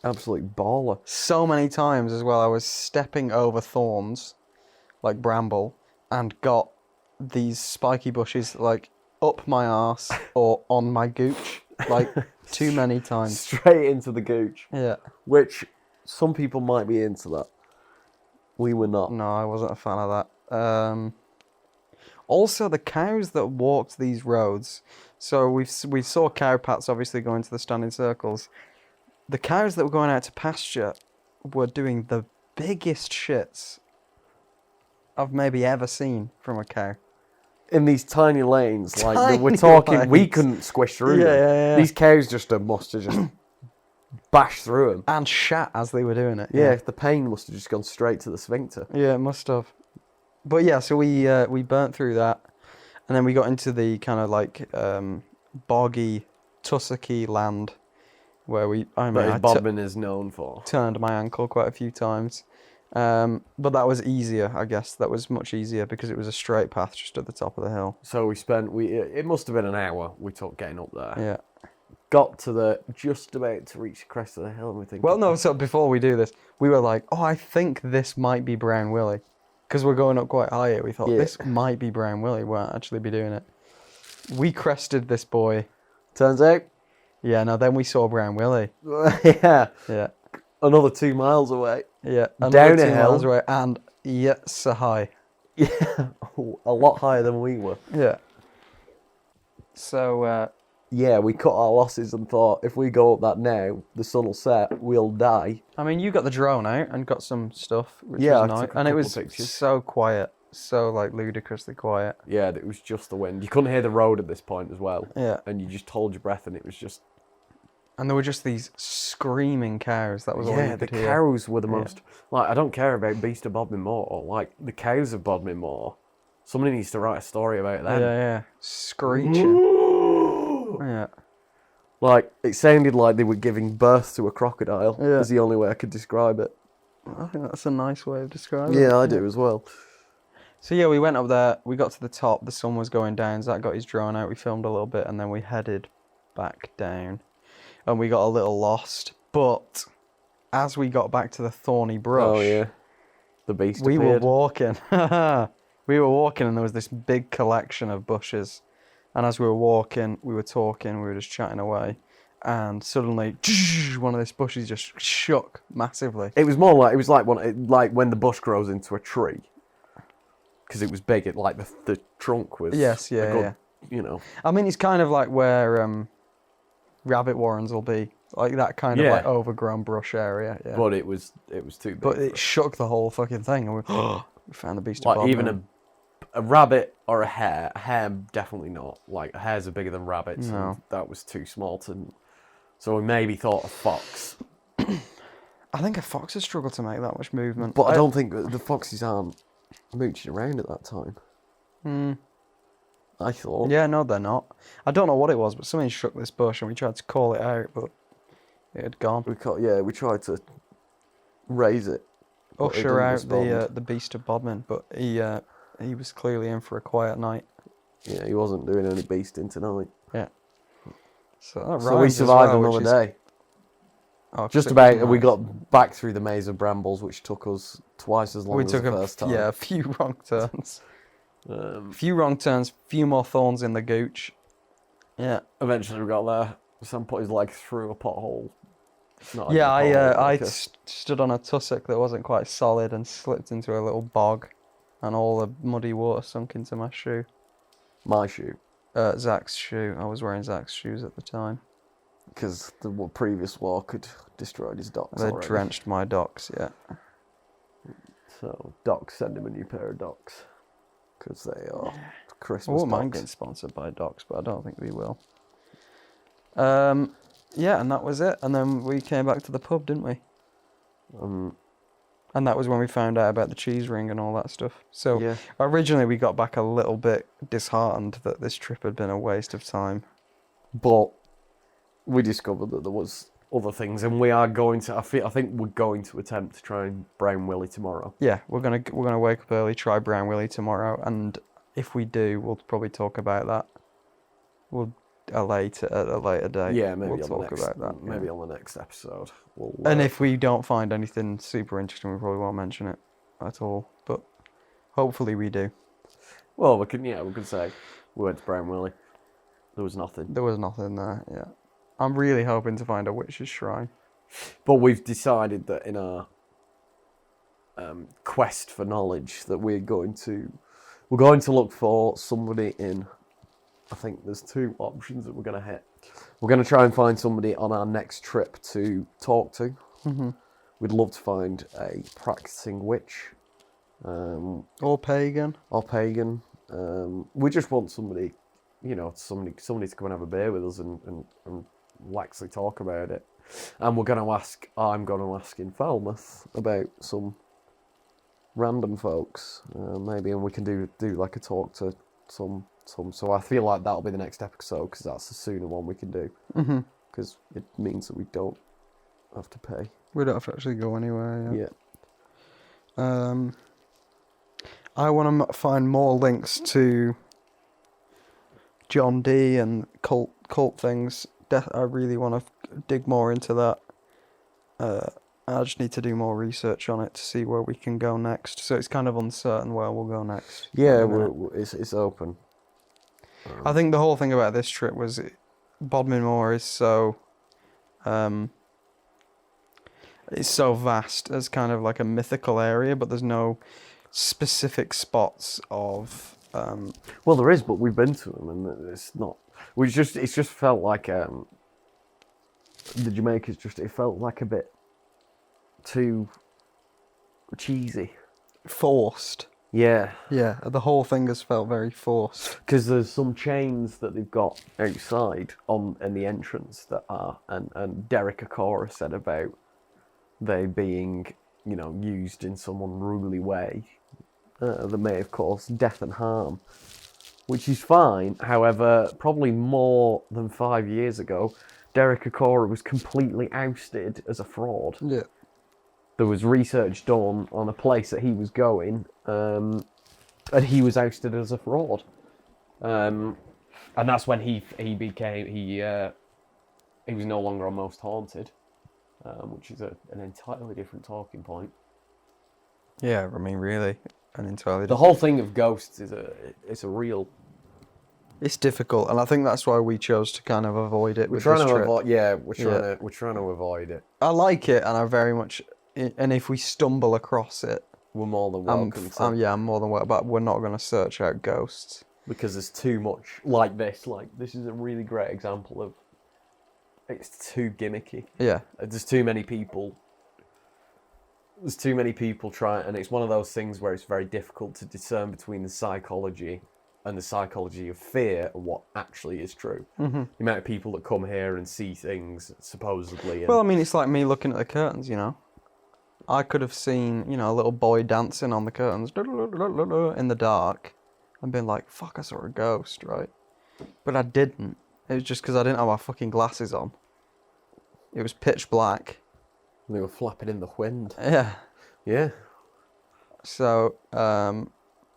S2: Absolute baller.
S3: So many times as well, I was stepping over thorns, like bramble, and got these spiky bushes like up my arse or on my gooch, like too many times.
S2: Straight into the gooch.
S3: Yeah.
S2: Which some people might be into that. We were not.
S3: No, I wasn't a fan of that. Also, the cows that walked these roads. So we saw cow pats obviously going to the standing circles. The cows that were going out to pasture were doing the biggest shits I've maybe ever seen from a cow.
S2: In these tiny lanes, like
S3: Tiny
S2: we're talking,
S3: lanes.
S2: we couldn't squish through them.
S3: Yeah.
S2: These cows must have just bashed through them.
S3: And shat as they were doing it.
S2: Yeah, the pain must have just gone straight to the sphincter.
S3: Yeah, it must have. But yeah, so we burnt through that, and then we got into the kind of like boggy tussocky land where
S2: Bodmin is known for.
S3: Turned my ankle quite a few times. But that was easier, I guess. That was much easier because it was a straight path just at the top of the hill.
S2: So it must have been an hour we took getting up there.
S3: Yeah.
S2: Got to just about to reach the crest of the hill and we think...
S3: Well, no, so before we do this, we were like, oh, I think this might be Brown Willy. Because we're going up quite high here. We thought, this might be Brown Willy. We won't actually be doing it. We crested this boy.
S2: Turns out...
S3: Yeah, no, then we saw Brown Willy.
S2: Yeah.
S3: Yeah.
S2: Another 2 miles away.
S3: Yeah.
S2: Down a
S3: 2
S2: hill.
S3: miles away, and so high.
S2: Yeah. A lot higher than we were.
S3: Yeah. So...
S2: yeah, we cut our losses and thought, if we go up that now, the sun will set, we'll die.
S3: I mean, you got the drone out and got some stuff, which
S2: Yeah,
S3: was
S2: I
S3: nice.
S2: took a
S3: And it
S2: couple
S3: was
S2: pictures.
S3: so quiet. So, like, ludicrously quiet.
S2: Yeah, it was just the wind. You couldn't hear the road at this point as well.
S3: Yeah.
S2: And you just hold your breath and it was just...
S3: And there were just these screaming cows. That was all you
S2: Yeah, the
S3: could hear.
S2: cows were the most... Like, I don't care about Beast of Bodmin Moor, or, like, the cows of Bodmin Moor. Somebody needs to write a story about them.
S3: Yeah. Screeching. Yeah.
S2: Like, it sounded like they were giving birth to a crocodile.
S3: Yeah.
S2: Is the only way I could describe it.
S3: I think that's a nice way of describing it.
S2: Yeah, I do as well.
S3: So yeah, we went up there, we got to the top, the sun was going down, Zach got his drone out, we filmed a little bit, and then we headed back down. And we got a little lost, but as we got back to the thorny brush...
S2: Oh, yeah. The beast
S3: we
S2: appeared.
S3: were walking. We were walking and there was this big collection of bushes. And as we were walking, we were talking, we were just chatting away. And suddenly, one of these bushes just shook massively.
S2: It was more like, like when the bush grows into a tree. Because it was big, the trunk was...
S3: Yes, yeah,
S2: a good,
S3: yeah.
S2: You know.
S3: I mean, it's kind of like where rabbit warrens will be. Like that kind of like overgrown brush area. Yeah.
S2: But it was too big.
S3: But it shook the whole fucking thing. And we found the beast of
S2: like
S3: Bodmin.
S2: even a rabbit or a hare definitely not. Like hares are bigger than rabbits.
S3: No.
S2: And that was too small to... So we maybe thought a fox.
S3: I think a fox has struggled to make that much movement.
S2: But I don't think the foxes aren't mooching around at that time. I thought.
S3: Yeah, no, they're not. I don't know what it was, but something shook this bush and we tried to call it out, but it had gone.
S2: We tried to raise it. but it
S3: Usher
S2: didn't
S3: out
S2: respond.
S3: the beast of Bodmin, but he was clearly in for a quiet night.
S2: Yeah, he wasn't doing any beasting tonight.
S3: Yeah. So
S2: So we survived another day.
S3: Oh,
S2: Just
S3: it
S2: about,
S3: was
S2: we
S3: nice.
S2: got back through the maze of brambles, which took us twice as long
S3: We
S2: as
S3: took
S2: the first time.
S3: a few wrong turns. Few wrong turns, few more thorns in the gooch. Yeah.
S2: Eventually we got there. Sam put his leg through a pothole. Not
S3: Yeah,
S2: even a pothole,
S3: I
S2: like a-
S3: stood on a tussock that wasn't quite solid and slipped into a little bog, and all the muddy water sunk into my shoe.
S2: my shoe.
S3: Zach's shoe. I was wearing Zach's shoes at the time.
S2: Because the previous walk had destroyed his docks
S3: They
S2: already.
S3: drenched my docks, yeah.
S2: So, Docs, send him a new pair of Docs. Because they are
S3: I
S2: Christmas
S3: wouldn't mind
S2: Docs.
S3: getting sponsored by Docs, but I don't think we will. Yeah, and that was it. And then we came back to the pub, didn't we? And that was when we found out about the cheese ring and all that stuff. So
S2: Yeah.
S3: originally we got back a little bit disheartened that this trip had been a waste of time.
S2: But we discovered that there was other things, and we are going to. I think we're going to attempt to try and Brown Willy tomorrow.
S3: Yeah, we're gonna wake up early, try Brown Willy tomorrow, and if we do, we'll probably talk about that. We'll at a later date.
S2: Yeah, maybe
S3: we'll
S2: on
S3: talk
S2: the next,
S3: about that.
S2: Maybe
S3: yeah.
S2: on the next episode. We'll,
S3: And if we don't find anything super interesting, we probably won't mention it at all. But hopefully we do.
S2: well, we can say we went to Brown Willy. There was nothing.
S3: There was nothing there. Yeah, I'm really hoping to find a witch's shrine.
S2: But we've decided that in our quest for knowledge that we're going to look for somebody in. I think there's two options that we're going to hit. We're going to try and find somebody on our next trip to talk to.
S3: Mm-hmm.
S2: We'd love to find a practicing witch,
S3: Or pagan.
S2: or pagan. We just want somebody, somebody to come and have a beer with us and actually talk about it. And I'm going to ask in Falmouth about some random folks, maybe, and we can do like a talk to some. So I feel like that'll be the next episode because that's the sooner one we can do. Because it means that we don't have to pay.
S3: We don't have to actually go anywhere.
S2: Yeah.
S3: I want to find more links to John Dee and cult things. I really want to dig more into that. I just need to do more research on it to see where we can go next. So it's kind of uncertain where we'll go next.
S2: Yeah, it's open.
S3: I think the whole thing about this trip was Bodmin Moor is so it's so vast as kind of like a mythical area, but there's no specific spots of.
S2: Well, there is, but we've been to them, and it's not. It's just felt like the Jamaica's just. It felt like a bit too cheesy,
S3: Forced.
S2: Yeah.
S3: Yeah, the whole thing has felt very forced.
S2: Because there's some chains that they've got outside in the entrance that are, and Derek Akora said about they being, used in some unruly way that may have caused death and harm, which is fine. However, probably more than 5 years ago, Derek Akora was completely ousted as a fraud.
S3: Yeah.
S2: There was research done on a place that he was going, and he was ousted as a fraud. And that's when he was no longer on Most Haunted, which is an entirely different talking point.
S3: Yeah, I mean, really, an entirely.
S2: The whole thing of ghosts is a real.
S3: It's difficult, and I think that's why we chose to kind of avoid it.
S2: We're
S3: with
S2: trying
S3: this
S2: to
S3: trip.
S2: avoid. Yeah, we're trying to avoid it.
S3: I like it, and I very much. And if we stumble across it,
S2: we're more than welcome.
S3: I'm more than welcome. But we're not going to search out ghosts
S2: because there's too much like this. Like this is a really great example of. It's too gimmicky.
S3: Yeah.
S2: There's too many people. There's too many people trying, and it's one of those things where it's very difficult to discern between the psychology and the psychology of fear and what actually is true. Mm-hmm. The amount of people that come here and see things supposedly.
S3: Well, I mean, it's like me looking at the curtains. I could have seen, a little boy dancing on the curtains in the dark and been like, fuck, I saw a ghost, right? But I didn't. It was just because I didn't have my fucking glasses on. It was pitch black.
S2: They were flapping in the wind.
S3: Yeah.
S2: Yeah.
S3: So,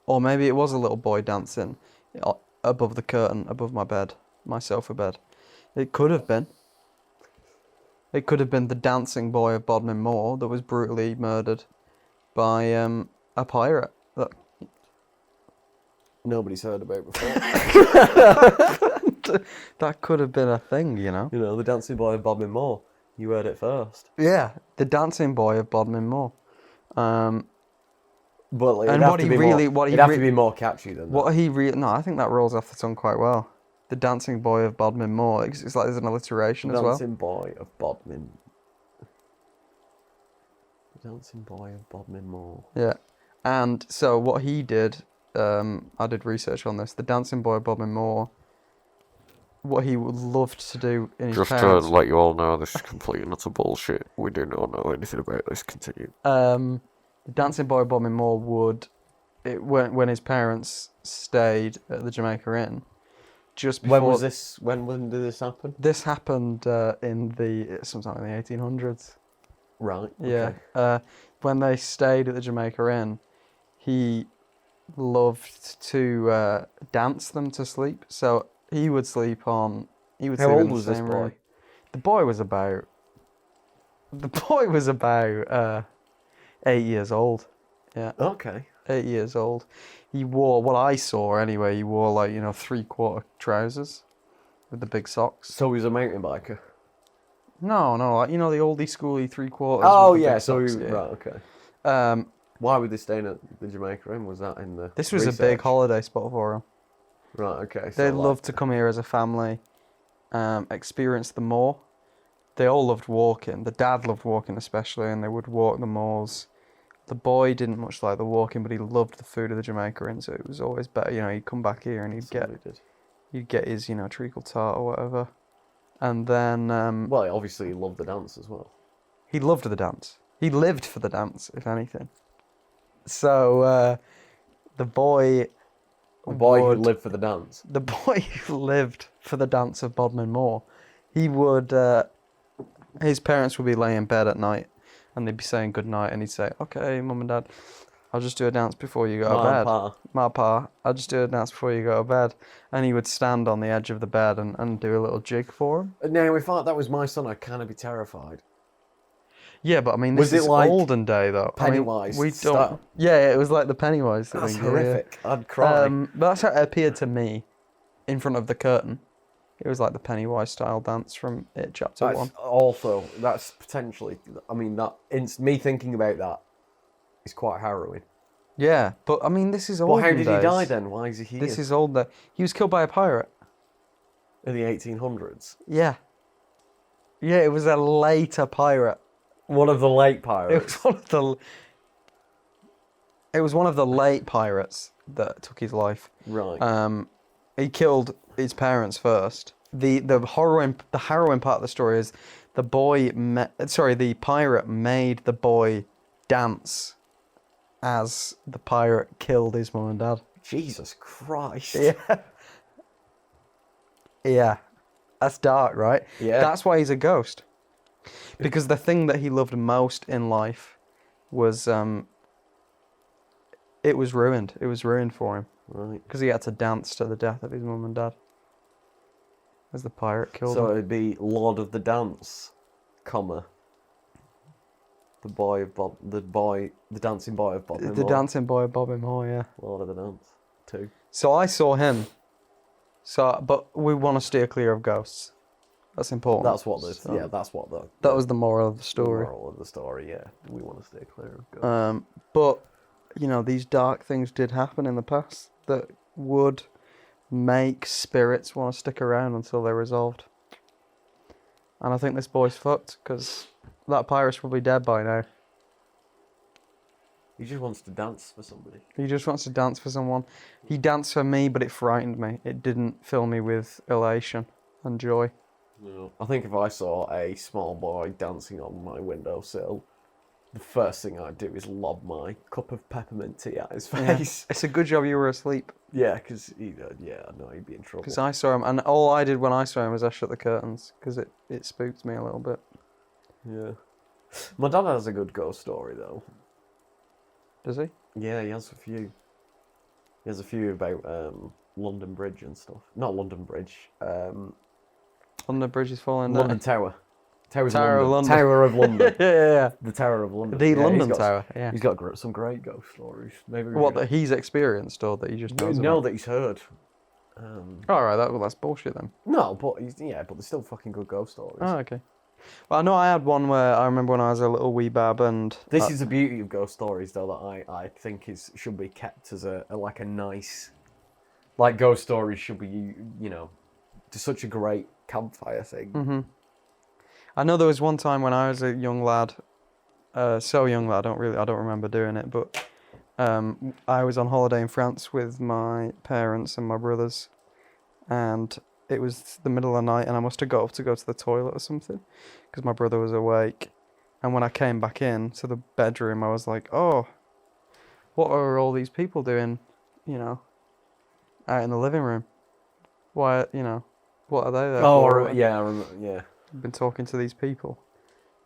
S3: or maybe it was a little boy dancing above the curtain, above my bed, my sofa bed. It could have been. It could have been the dancing boy of Bodmin Moor that was brutally murdered by a pirate that
S2: nobody's heard about before.
S3: That could have been a thing,
S2: the dancing boy of Bodmin Moor. You heard it first.
S3: Yeah, the dancing boy of Bodmin Moor.
S2: But it'd have to be more catchy than that.
S3: No, I think that rolls off the tongue quite well. The dancing boy of Bodmin Moor. It's like there's an alliteration as well.
S2: Dancing boy of Bodmin. The dancing boy of Bodmin Moor.
S3: Yeah, and so what he did, I did research on this. The dancing boy of Bodmin Moor. What he would love to do in his
S4: Just
S3: parents.
S4: to let you all know, this is complete and utter bullshit. We do not know anything about this. Continue.
S3: The dancing boy of Bodmin Moor would, when his parents stayed at the Jamaica Inn, just before.
S2: When was this? When did this happen?
S3: This happened sometime in the 1800s.
S2: Right.
S3: Yeah.
S2: Okay.
S3: When they stayed at the Jamaica Inn, he loved to dance them to sleep. So he would sleep on. He would.
S2: How
S3: sleep
S2: old
S3: in the
S2: was this
S3: same
S2: boy?
S3: room. The boy was about 8 years old. Yeah.
S2: Okay.
S3: 8 years old. He wore, what I saw anyway, he wore like, 3/4 trousers with the big socks.
S2: So he was a mountain biker?
S3: No, like, the oldie schooly 3/4.
S2: Oh,
S3: with the
S2: yeah,
S3: big
S2: so
S3: socks,
S2: right, okay. Why were they staying at the Jamaica Inn? Was that in the
S3: This was
S2: research?
S3: a big holiday spot for them.
S2: Right, okay.
S3: They loved to come here as a family, experience the moor. They all loved walking. The dad loved walking especially, and they would walk the moors. The boy didn't much like the walking, but he loved the food of the Jamaica Inn, so it was always better. He'd come back here and he'd get his, treacle tart or whatever. And then...
S2: well, obviously he loved the dance as well.
S3: He loved the dance. He lived for the dance, if anything. So, the boy
S2: The boy who
S3: would-
S2: lived for the dance.
S3: the boy who lived for the dance of Bodmin Moor, he would, his parents would be laying in bed at night and they'd be saying good night and he'd say, okay, mum and dad, I'll just do a dance before you go to bed. Ma pa, I'll just do a dance before you go to bed. And he would stand on the edge of the bed and do a little jig for him.
S2: Now, if that was my son, I'd kind of be terrified.
S3: Yeah, but I mean,
S2: Was
S3: this
S2: it
S3: is
S2: like
S3: olden day though.
S2: Pennywise
S3: I mean, we don't.
S2: style?
S3: Yeah, it was like the Pennywise
S2: That's
S3: thing.
S2: horrific. I'd cry.
S3: But that's how it appeared to me, in front of the curtain. It was like the Pennywise style dance from It Chapter
S2: That's
S3: 1.
S2: also, that's potentially, I mean, me thinking about that is quite harrowing.
S3: Yeah, but I mean, this is
S2: Well,
S3: olden
S2: how did he
S3: days.
S2: die then? Why is he here?
S3: This is old. He was killed by a pirate.
S2: In the 1800s.
S3: Yeah. Yeah, it was a later pirate.
S2: One of the late
S3: It
S2: pirates.
S3: was one of the. It was one of the late pirates that took his life.
S2: Right.
S3: He killed his parents first. The harrowing part of the story is the pirate made the boy dance as the pirate killed his mum and dad.
S2: Jesus Christ.
S3: Yeah. Yeah. That's dark, right?
S2: Yeah.
S3: That's why he's a ghost. Because the thing that he loved most in life was it was ruined. It was ruined for him.
S2: Right.
S3: Because he had to dance to the death of his mum and dad. As the pirate killed
S2: So
S3: him.
S2: it'd be Lord of the Dance, comma. The dancing boy of Bodmin Moor.
S3: The dancing boy of Bodmin Moor, yeah.
S2: Lord of the Dance, 2.
S3: So I saw him. But we want to steer clear of ghosts. That's important.
S2: That's what the,
S3: So
S2: that's what the...
S3: that was the moral of the story.
S2: moral of the story, yeah. We want to stay clear of ghosts.
S3: But, you know, these dark things did happen in the past that would make spirits want to stick around until they're resolved. And I think this boy's fucked, because that pirate's probably dead by now.
S2: He just wants to dance for somebody.
S3: He just wants to dance for someone. He danced for me, but it frightened me. It didn't fill me with elation and joy.
S2: No. I think if I saw a small boy dancing on my windowsill, the first thing I'd do is lob my cup of peppermint tea at his face.
S3: It's a good job you were asleep.
S2: Yeah, because I know he'd be in trouble.
S3: Because I saw him, and all I did when I saw him was I shut the curtains, because it spooked me a little bit.
S2: Yeah. My dad has a good ghost story, though.
S3: Does he?
S2: Yeah, he has a few. He has a few about London Bridge and stuff. Not London Bridge.
S3: London Bridge is falling down.
S2: London Tower.
S3: Tower of London.
S2: Tower of London.
S3: Yeah.
S2: The Tower of London.
S3: The
S2: Yeah,
S3: London
S2: he's got-
S3: Tower, yeah.
S2: He's got some great ghost stories. Maybe we
S3: What,
S2: could-
S3: that he's experienced, or that he just knows
S2: know
S3: about?
S2: that he's heard.
S3: Alright, that's bullshit then.
S2: No, but but there's still fucking good ghost stories.
S3: Oh, okay. Well, I know I had one where I remember when I was a little wee bab, and
S2: This is the beauty of ghost stories, though, that I think should be kept as a nice, like ghost stories should be just such a great campfire thing.
S3: I know there was one time when I was a young lad, so young that I don't remember doing it, but I was on holiday in France with my parents and my brothers, and it was the middle of the night, and I must have got up to go to the toilet or something, because my brother was awake. And when I came back in to the bedroom, I was like, oh, what are all these people doing, out in the living room? Why, what are they there for?
S2: Yeah, I remember, yeah.
S3: I've been talking to these people.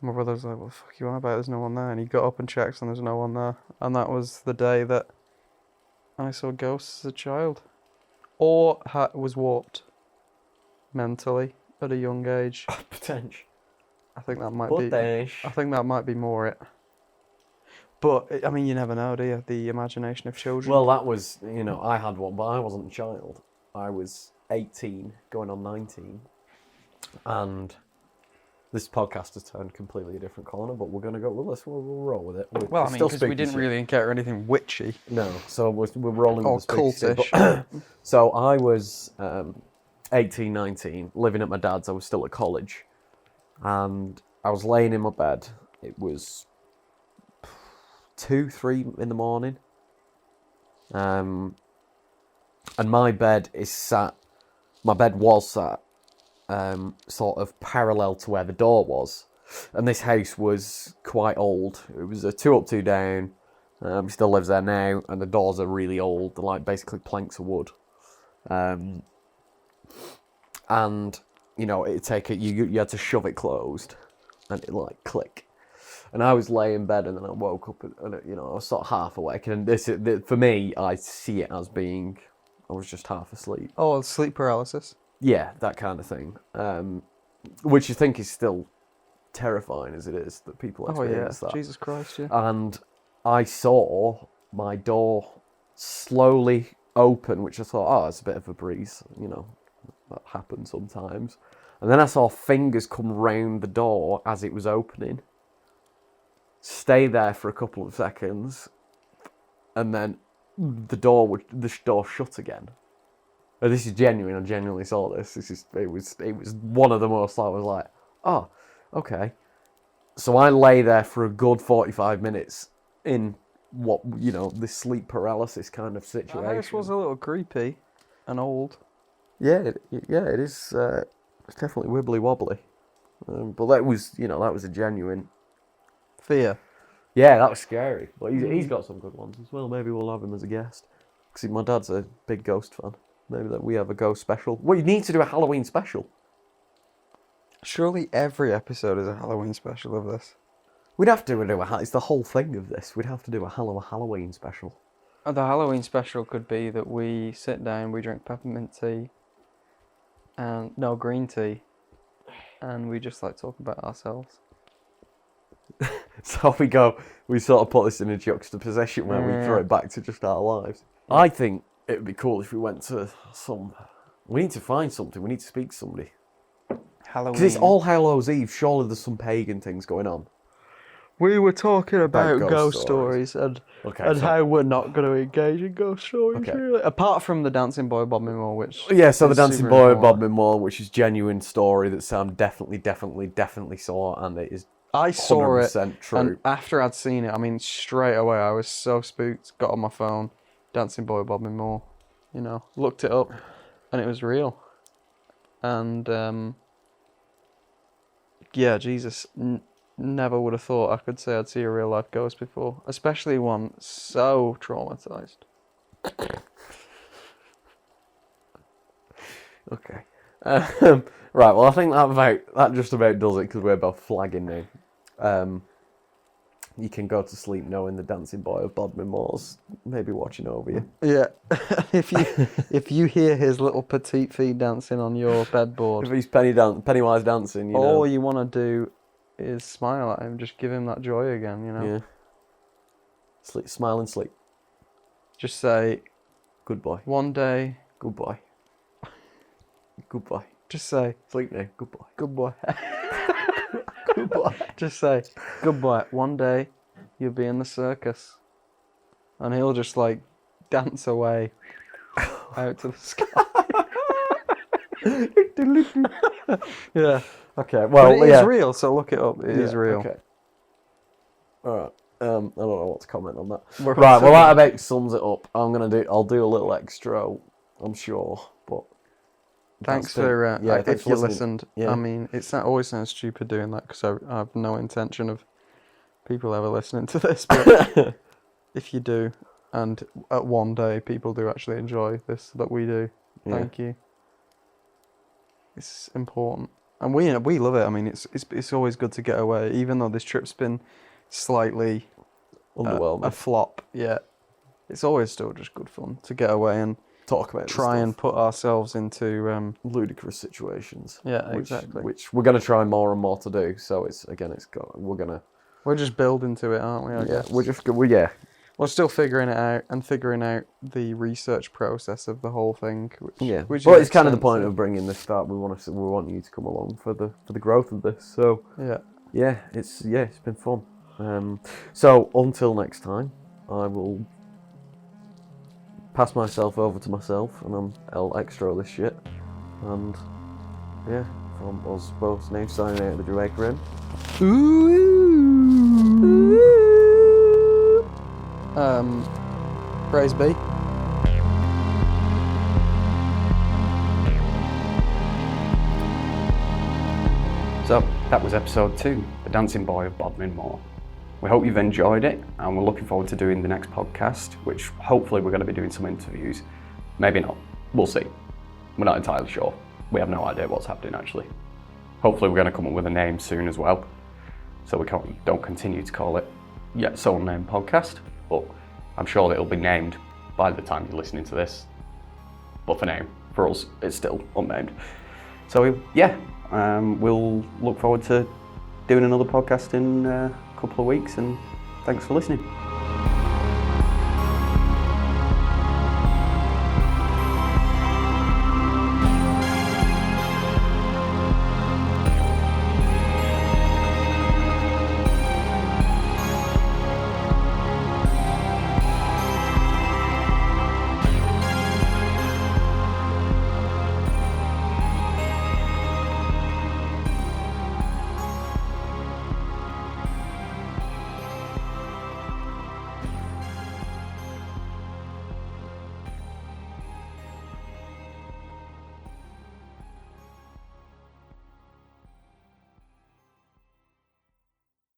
S3: My brother was like, what the fuck you on about? There's no one there. And he got up and checked, and there's no one there. And that was the day that I saw ghosts as a child. Or was warped mentally at a young age.
S2: Potential.
S3: I think that might be. I think that might be more it. But I mean, you never know, do you? The imagination of children.
S2: Well, that was I had one, but I wasn't a child. I was 18, going on 19, and this podcast has turned completely a different corner. But we're gonna go with this. We'll roll with it.
S3: Well, I mean, because we didn't really encounter anything witchy.
S2: No, so we're rolling
S3: or
S2: with the spooky stuff,
S3: cultish.
S2: but- So I was 18, 19, living at my dad's. I was still at college, and I was laying in my bed. It was 2, 3 in the morning. And my bed was sat sort of parallel to where the door was. And this house was quite old. It was a 2 up, 2 down, He still lives there now, and the doors are really old. They're like basically planks of wood. And you know, it'd take it. You had to shove it closed, and it like click. And I was laying in bed, and then I woke up, and you know, I was sort of half awake. And for me, I see it as being, I was just half asleep.
S3: Oh, sleep paralysis.
S2: Yeah, that kind of thing. Which you think is still terrifying as it is that people experience that.
S3: Jesus Christ, yeah.
S2: And I saw my door slowly open, which I thought, oh, it's a bit of a breeze, you know, that happens sometimes. And then I saw fingers come round the door as it was opening, stay there for a couple of seconds, and then the door shut again. Oh, this is genuine. I genuinely saw this. It was one of the most. I was like, oh, okay. So I lay there for a good 45 minutes in what, you know, this sleep paralysis kind of situation.
S3: This was a little creepy and old.
S2: Yeah, it is. It's definitely wibbly wobbly. But that was, you know, that was a genuine
S3: fear.
S2: Yeah, that was scary. But he's got some good ones as well. Maybe we'll have him as a guest. Because my dad's a big ghost fan. Maybe that we have a ghost special. Well, you need to do a Halloween special.
S3: Surely every episode is a Halloween special of this.
S2: We'd have to do it's the whole thing of this. We'd have to do a Halloween special.
S3: The Halloween special could be that we sit down, we drink peppermint tea, and no, green tea, and we just like talk about ourselves.
S2: So we sort of put this in a juxtaposition where we throw it back to just our lives. I think it would be cool if we went to we need to find something, we need to speak to somebody.
S3: Halloween.
S2: Because it's All Hallows Eve, surely there's some pagan things going on.
S3: We were talking about
S2: ghost
S3: ghost stories and how we're not going to engage in ghost stories, really. Apart from the Dancing Boy Bodmin Moor, which...
S2: Yeah, so the Dancing Boy Bodmin Moor, which is genuine story that Sam definitely saw, and it is
S3: I saw it,
S2: true.
S3: And after I'd seen it, I mean, straight away, I was so spooked, got on my phone, Dancing Boy Bodmin Moor, you know, looked it up, and it was real. And, yeah, Jesus... Never would have thought I could say I'd see a real life ghost before, especially one so traumatized.
S2: Okay. Right, well, I think that just about does it because we're both flagging now. You can go to sleep knowing the Dancing Boy of Bodmin Moor's maybe watching over you.
S3: Yeah. if you hear his little petite feet dancing on your bedboard,
S2: if he's Pennywise dancing,
S3: all you want to do is smile at him, just give him that joy again, you know?
S2: Yeah. Sleep, smile and sleep.
S3: Just say,
S2: goodbye.
S3: One day.
S2: Goodbye. Goodbye.
S3: Just say,
S2: sleep now. Goodbye.
S3: Goodbye.
S2: Goodbye.
S3: Just say, goodbye. One day, you'll be in the circus. And he'll just like dance away out to the sky. Yeah.
S2: Okay, well,
S3: but it is real, so look it up. It is real.
S2: Okay. All right. I don't know what to comment on that. Right. Well, that about sums it up. I'll do a little extra, I'm sure. But
S3: thanks for if you listened. Yeah. I mean, it always sounds stupid doing that because I have no intention of people ever listening to this. But if you do, and at one day people do actually enjoy this that we do, thank you. It's important. And we love it. I mean, it's always good to get away, even though this trip's been slightly
S2: underwhelming,
S3: a flop. Yeah, it's always still just good fun to get away and
S2: talk about,
S3: try and put ourselves into
S2: ludicrous situations.
S3: Yeah, exactly.
S2: Which we're going to try more and more to do. So we're
S3: just building to it, aren't we? I guess. We're still figuring it out and figuring out the research process of the whole thing. Which
S2: but it's kind of the point of bringing this start. We want you to come along for the growth of this. So it's been fun. So until next time, I will pass myself over to myself, and I'll extra this shit. And from us both, names signing out of the Jamaica Inn.
S3: Praise be.
S1: So, that was episode 2, The Dancing Boy of Bodmin Moor. We hope you've enjoyed it, and we're looking forward to doing the next podcast, which hopefully we're going to be doing some interviews. Maybe not. We'll see. We're not entirely sure. We have no idea what's happening, actually. Hopefully we're going to come up with a name soon as well, so we don't continue to call it Yet So Unnamed Podcast, but I'm sure it'll be named by the time you're listening to this. But for now, for us, it's still unnamed. So yeah, we'll look forward to doing another podcast in a couple of weeks, and thanks for listening.